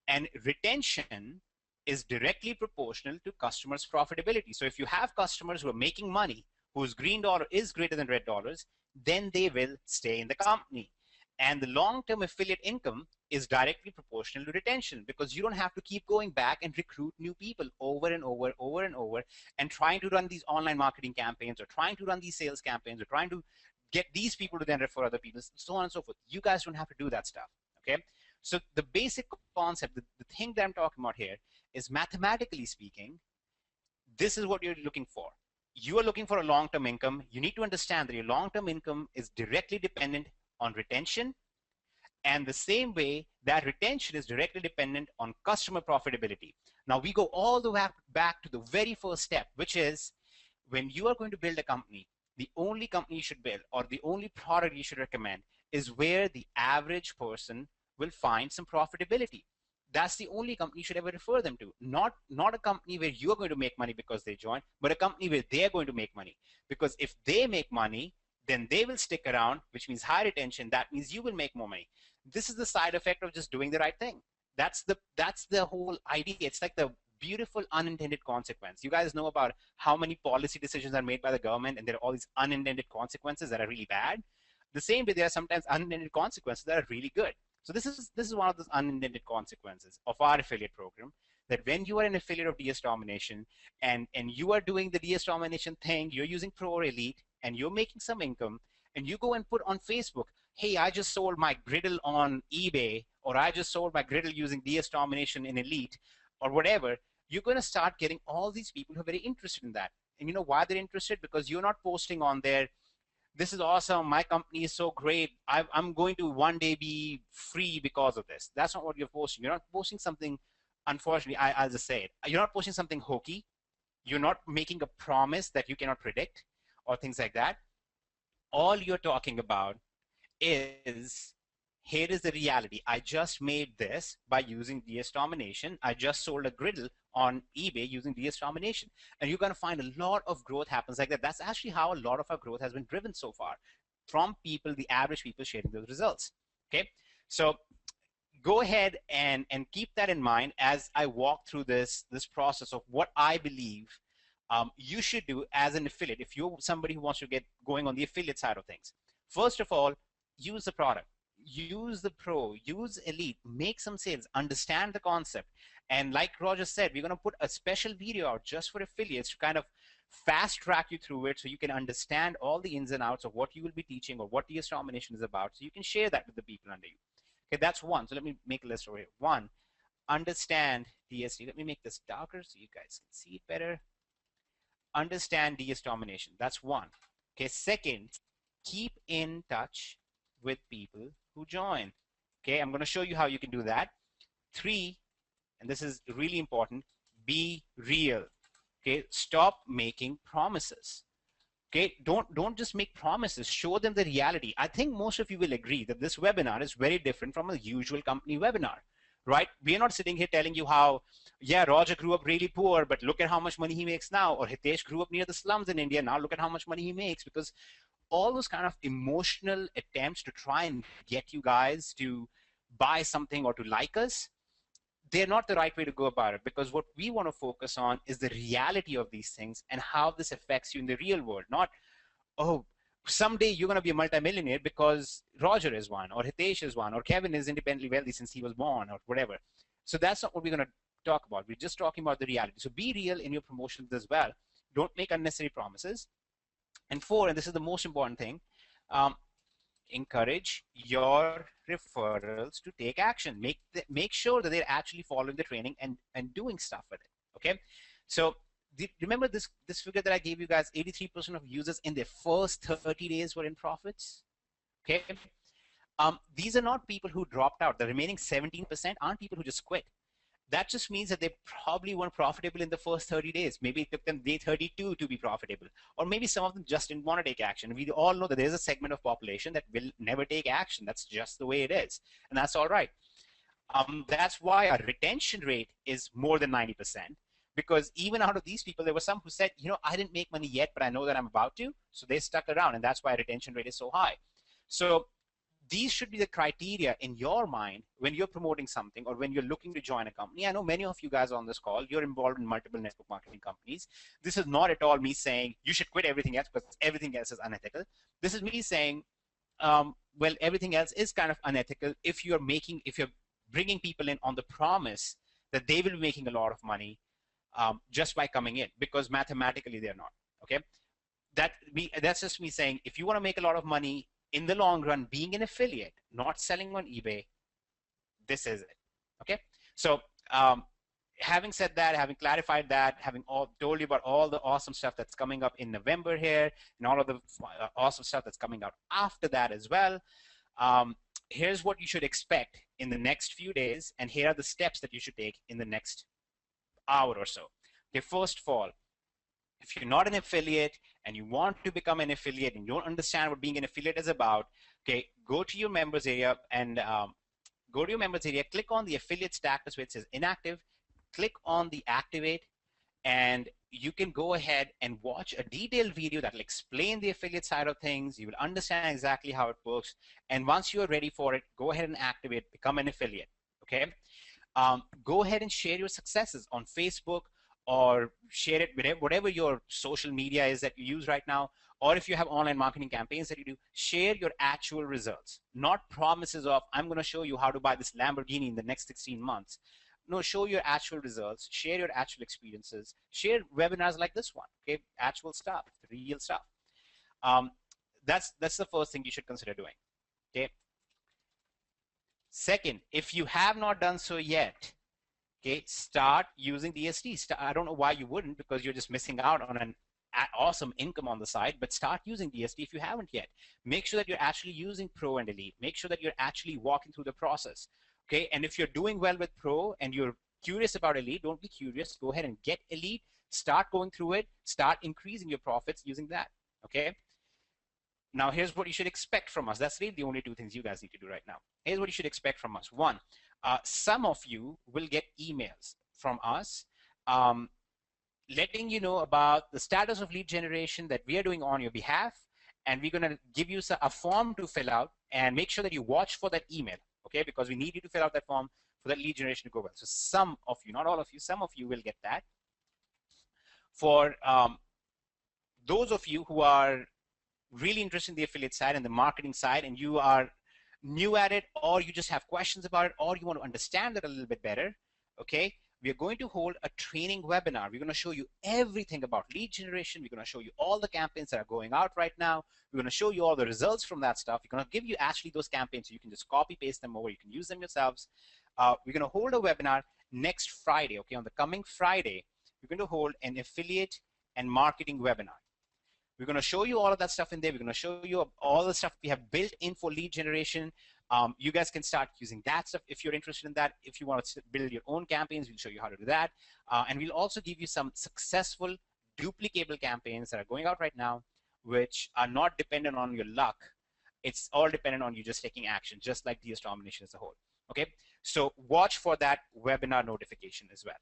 And retention is directly proportional to customers' profitability. So if you have customers who are making money, whose green dollar is greater than red dollars, then they will stay in the company. And the long-term affiliate income is directly proportional to retention because you don't have to keep going back and recruit new people over and over and trying to run these online marketing campaigns or trying to run these sales campaigns or trying to get these people to then refer other people, so on and so forth. You guys don't have to do that stuff, okay? So the basic concept, the thing that I'm talking about here is mathematically speaking, this is what you're looking for. You are looking for a long-term income. You need to understand that your long-term income is directly dependent on retention, and the same way that retention is directly dependent on customer profitability. Now we go all the way back to the very first step, which is when you are going to build a company, the only company you should build or the only product you should recommend is where the average person will find some profitability. That's the only company you should ever refer them to. Not a company where you're going to make money because they joined, but a company where they're going to make money. Because if they make money, then they will stick around, which means high retention. That means you will make more money. This is the side effect of just doing the right thing. That's the whole idea. It's like the beautiful unintended consequence. You guys know about how many policy decisions are made by the government and there are all these unintended consequences that are really bad. The same way there are sometimes unintended consequences that are really good. So this is one of those unintended consequences of our affiliate program, that when you are an affiliate of DS Domination and you are doing the DS Domination thing, you're using Pro or Elite and you're making some income, and you go and put on Facebook, hey, I just sold my griddle on eBay, or I just sold my griddle using DS Domination in Elite, or whatever, you're going to start getting all these people who are very interested in that. And you know why they're interested? Because you're not posting on there, this is awesome, my company is so great, I'm going to one day be free because of this. That's not what you're posting. You're not posting something, unfortunately, I'll just say it, you're not posting something hokey. You're not making a promise that you cannot predict or things like that. All you're talking about is, here is the reality. I just made this by using DS Domination. I just sold a griddle on eBay using DS Domination. And you're going to find a lot of growth happens like that. That's actually how a lot of our growth has been driven so far, from people, the average people sharing those results. Okay. So go ahead and keep that in mind as I walk through this process of what I believe you should do as an affiliate if you're somebody who wants to get going on the affiliate side of things. First of all, use the product, use the pro, use Elite, make some sales, understand the concept. And like Roger said, we're going to put a special video out just for affiliates to kind of fast track you through it so you can understand all the ins and outs of what you will be teaching or what DS Domination is about, so you can share that with the people under you. Okay, that's one. So let me make a list over here. One, understand DSD. Let me make this darker so you guys can see it better. Understand DS Domination. That's one. Okay, second, keep in touch with people who join. Okay, I'm going to show you how you can do that. Three, and this is really important, be real. Okay, stop making promises. Okay, don't just make promises, show them the reality. I think most of you will agree that this webinar is very different from a usual company webinar, right? We are not sitting here telling you how, yeah, Roger grew up really poor, but look at how much money he makes now, or Hitesh grew up near the slums in India, now look at how much money he makes. Because all those kind of emotional attempts to try and get you guys to buy something or to like us, they're not the right way to go about it. Because what we want to focus on is the reality of these things and how this affects you in the real world. Not, oh, someday you're going to be a multimillionaire because Roger is one, or Hitesh is one, or Kevin is independently wealthy since he was born, or whatever. So that's not what we're going to talk about. We're just talking about the reality. So be real in your promotions as well. Don't make unnecessary promises. And four, and this is the most important thing, encourage your referrals to take action. Make sure that they're actually following the training and doing stuff with it. Okay, so remember this figure that I gave you guys: 83% of users in their first 30 days were in profits. Okay, these are not people who dropped out. The remaining 17% aren't people who just quit. That just means that they probably weren't profitable in the first 30 days. Maybe it took them day 32 to be profitable. Or maybe some of them just didn't want to take action. We all know that there's a segment of population that will never take action. That's just the way it is. And that's all right. That's why our retention rate is more than 90%. Because even out of these people, there were some who said, you know, I didn't make money yet, but I know that I'm about to. So they stuck around. And that's why our retention rate is so high. So these should be the criteria in your mind when you're promoting something or when you're looking to join a company. I know many of you guys on this call, you're involved in multiple network marketing companies. This is not at all me saying you should quit everything else because everything else is unethical. This is me saying, well, everything else is kind of unethical if you're bringing people in on the promise that they will be making a lot of money just by coming in, because mathematically they're not. Okay, that's just me saying, if you want to make a lot of money in the long run, being an affiliate, not selling on eBay, this is it. Okay, so having said that, having clarified that, having told you about all the awesome stuff that's coming up in November here, and all of the awesome stuff that's coming out after that as well, here's what you should expect in the next few days, and here are the steps that you should take in the next hour or so. Okay, first of all, if you're not an affiliate and you want to become an affiliate and you don't understand what being an affiliate is about, okay, go to your members area and click on the affiliate status where it says inactive, click on the activate, and you can go ahead and watch a detailed video that will explain the affiliate side of things. You will understand exactly how it works. And once you are ready for it, go ahead and activate, become an affiliate. Okay. Go ahead and share your successes on Facebook, or share it whatever your social media is that you use right now. Or if you have online marketing campaigns that you do, share your actual results, not promises of, I'm going to show you how to buy this Lamborghini in the next 16 months. No, show your actual results, share your actual experiences, share webinars like this one, okay? Actual stuff, real stuff. that's the first thing you should consider doing. Okay. Second, if you have not done so yet, okay, start using DST. I don't know why you wouldn't, because you're just missing out on an awesome income on the side, but start using DST if you haven't yet. Make sure that you're actually using Pro and Elite. Make sure that you're actually walking through the process. Okay, and if you're doing well with Pro and you're curious about Elite, don't be curious. Go ahead and get Elite. Start going through it. Start increasing your profits using that. Okay. Now, here's what you should expect from us. That's really the only two things you guys need to do right now. Here's what you should expect from us. One, some of you will get emails from us letting you know about the status of lead generation that we are doing on your behalf. And we're going to give you a form to fill out, and make sure that you watch for that email, okay? Because we need you to fill out that form for that lead generation to go well. So some of you, not all of you, some of you will get that. For those of you who are really interested in the affiliate side and the marketing side, and you are new at it, or you just have questions about it, or you want to understand it a little bit better, okay, we are going to hold a training webinar. We're going to show you everything about lead generation. We're going to show you all the campaigns that are going out right now. We're going to show you all the results from that stuff. We're going to give you actually those campaigns so you can just copy paste them over. You can use them yourselves. We're going to hold a webinar next Friday, okay? On the coming Friday, we're going to hold an affiliate and marketing webinar. We're going to show you all of that stuff in there. We're going to show you all the stuff we have built in for lead generation. You guys can start using that stuff if you're interested in that. If you want to build your own campaigns, we'll show you how to do that. And we'll also give you some successful duplicable campaigns that are going out right now, which are not dependent on your luck. It's all dependent on you just taking action, just like DS Domination as a whole. Okay, so watch for that webinar notification as well.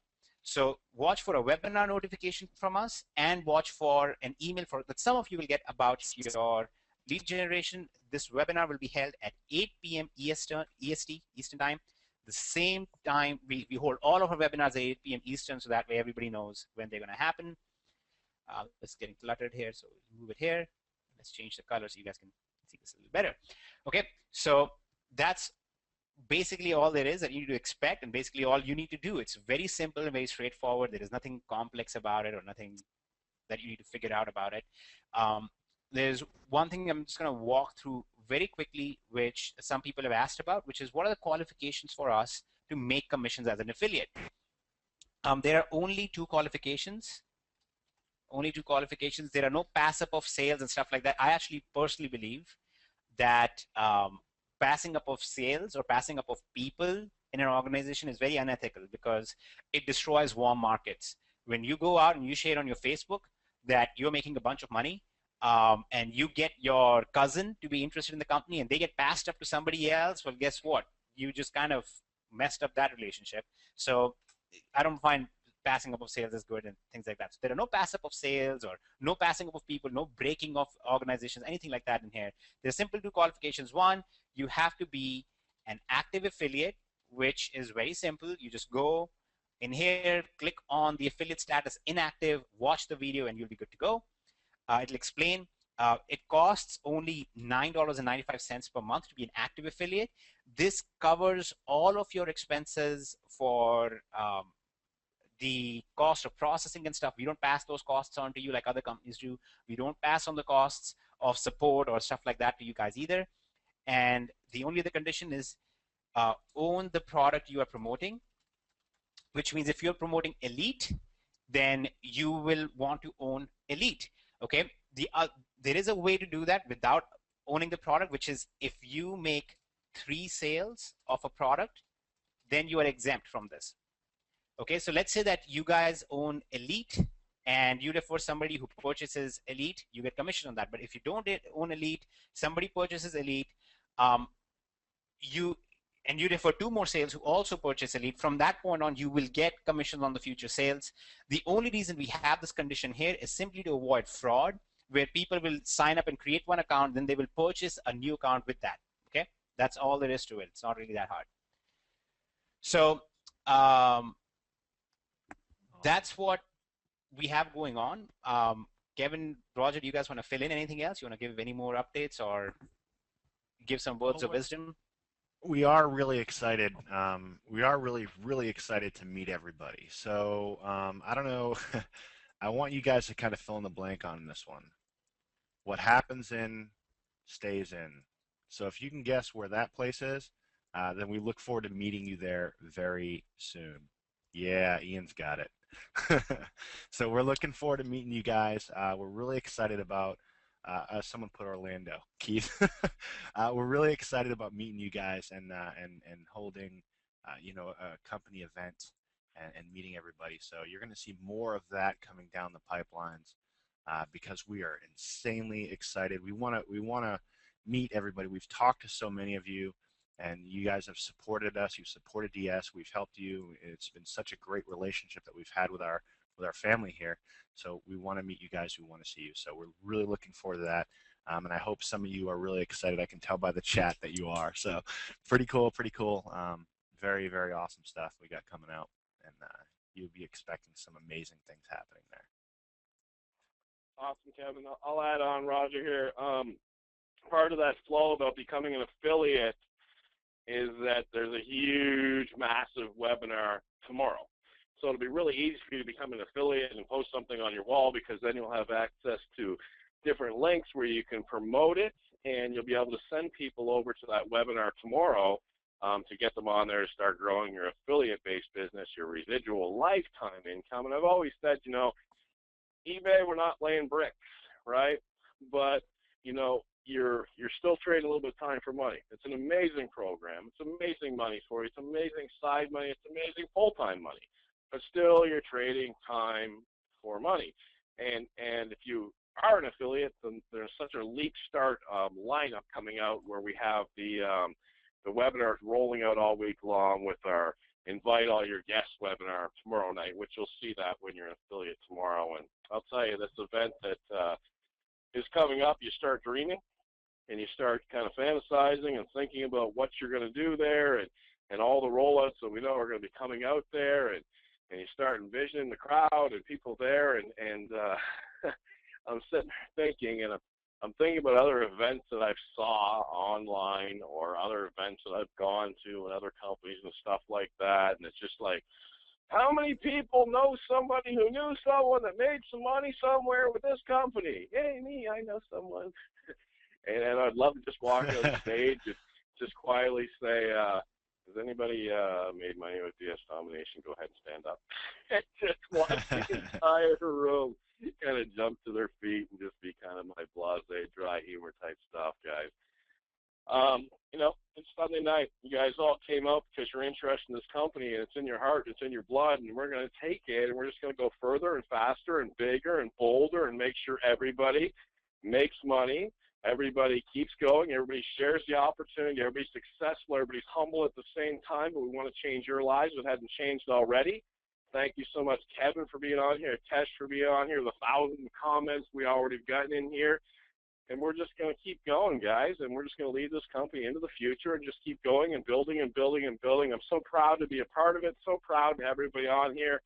So watch for a webinar notification from us, and watch for an email that some of you will get about your lead generation. This webinar will be held at 8 p.m. EST, Eastern Time. The same time, we hold all of our webinars at 8 p.m. Eastern, so that way everybody knows when they're going to happen. It's getting cluttered here, so we'll move it here. Let's change the color so you guys can see this a little better. Okay, so that's basically all there is that you need to expect, and basically all you need to do. It's very simple and very straightforward. There is nothing complex about it, or nothing that you need to figure out about it. There's one thing I'm just going to walk through very quickly, which some people have asked about, which is what are the qualifications for us to make commissions as an affiliate. There are only two qualifications. There are no pass up of sales and stuff like that. I actually personally believe that passing up of sales or passing up of people in an organization is very unethical, because it destroys warm markets. When you go out and you share on your Facebook that you're making a bunch of money, and you get your cousin to be interested in the company, and they get passed up to somebody else, well, guess what? You just kind of messed up that relationship. So I don't find passing up of sales is good and things like that. So there are no pass up of sales, or no passing up of people, no breaking of organizations, anything like that in here. There's simple two qualifications. One, you have to be an active affiliate, which is very simple. You just go in here, click on the affiliate status inactive, watch the video, and you'll be good to go. It'll explain. It costs only $9.95 per month to be an active affiliate. This covers all of your expenses for the cost of processing and stuff. We don't pass those costs on to you like other companies do. We don't pass on the costs of support or stuff like that to you guys either. And the only other condition is own the product you are promoting, which means if you're promoting Elite, then you will want to own Elite. Okay, there is a way to do that without owning the product, which is if you make 3 sales of a product, then you are exempt from this. Okay, so let's say that you guys own Elite, and you refer somebody who purchases Elite, you get commission on that. But if you don't own Elite, somebody purchases Elite, you refer 2 more sales who also purchase Elite. From that point on, you will get commissions on the future sales. The only reason we have this condition here is simply to avoid fraud, where people will sign up and create one account, then they will purchase a new account with that. Okay, that's all there is to it. It's not really that hard. So that's what we have going on. Kevin, Roger, do you guys want to fill in anything else? You want to give any more updates or give some words of wisdom? We are really excited. We are really excited to meet everybody. So I don't know. I want you guys to kind of fill in the blank on this one. What happens in stays in. So if you can guess where that place is, then we look forward to meeting you there very soon. Yeah, Ian's got it. So we're looking forward to meeting you guys. We're really excited about, someone put Orlando, Keith. We're really excited about meeting you guys and holding, a company event and meeting everybody. So you're going to see more of that coming down the pipelines, because we are insanely excited. We want to meet everybody. We've talked to so many of you, and you guys have supported us. You've supported DS. We've helped you. It's been such a great relationship that we've had with our family here. So we want to meet you guys. We want to see you. So we're really looking forward to that. And I hope some of you are really excited. I can tell by the chat that you are. So pretty cool, pretty cool. Very, very awesome stuff we got coming out. And you'll be expecting some amazing things happening there. Awesome, Kevin. I'll add on, Roger, here. Part of that flow about becoming an affiliate is that there's a huge, massive webinar tomorrow. So it'll be really easy for you to become an affiliate and post something on your wall, because then you'll have access to different links where you can promote it, and you'll be able to send people over to that webinar tomorrow to get them on there to start growing your affiliate-based business, your residual lifetime income. And I've always said, eBay, we're not laying bricks, right? But, you're still trading a little bit of time for money. It's an amazing program. It's amazing money for you. It's amazing side money. It's amazing full-time money. But still, you're trading time for money. And if you are an affiliate, then there's such a leap start lineup coming out where we have the webinars rolling out all week long with our Invite All Your Guests webinar tomorrow night, which you'll see that when you're an affiliate tomorrow. And I'll tell you, this event that is coming up, you start dreaming and you start kind of fantasizing and thinking about what you're going to do there and all the rollouts that we know are going to be coming out there, and you start envisioning the crowd and people there, and I'm sitting there thinking, and I'm thinking about other events that I've saw online or other events that I've gone to and other companies and stuff like that, and it's just like, how many people know somebody who knew someone that made some money somewhere with this company? Hey, me, I know someone. And I'd love to just walk on the stage and just quietly say, has anybody made money with DS Domination? Go ahead and stand up. And just watch the entire room kind of jump to their feet and just be kind of my blasé, dry humor type stuff, guys. It's Sunday night. You guys all came out because you're interested in this company, and it's in your heart, it's in your blood, and we're going to take it, and we're just going to go further and faster and bigger and bolder and make sure everybody makes money, everybody keeps going, everybody shares the opportunity, everybody's successful, everybody's humble at the same time, but we want to change your lives if it hasn't changed already. Thank you so much, Kevin, for being on here, Tesh for being on here, the 1,000 comments we already have gotten in here. And we're just going to keep going, guys, and we're just going to lead this company into the future and just keep going and building and building and building. I'm so proud to be a part of it, so proud to have everybody on here.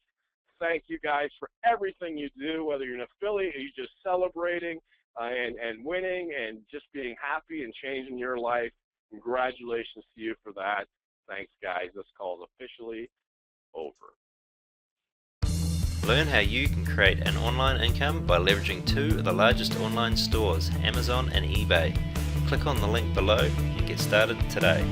Thank you, guys, for everything you do, whether you're an affiliate or you're just celebrating and winning and just being happy and changing your life. Congratulations to you for that. Thanks, guys. This call is officially over. Learn how you can create an online income by leveraging two of the largest online stores, Amazon and eBay. Click on the link below and get started today.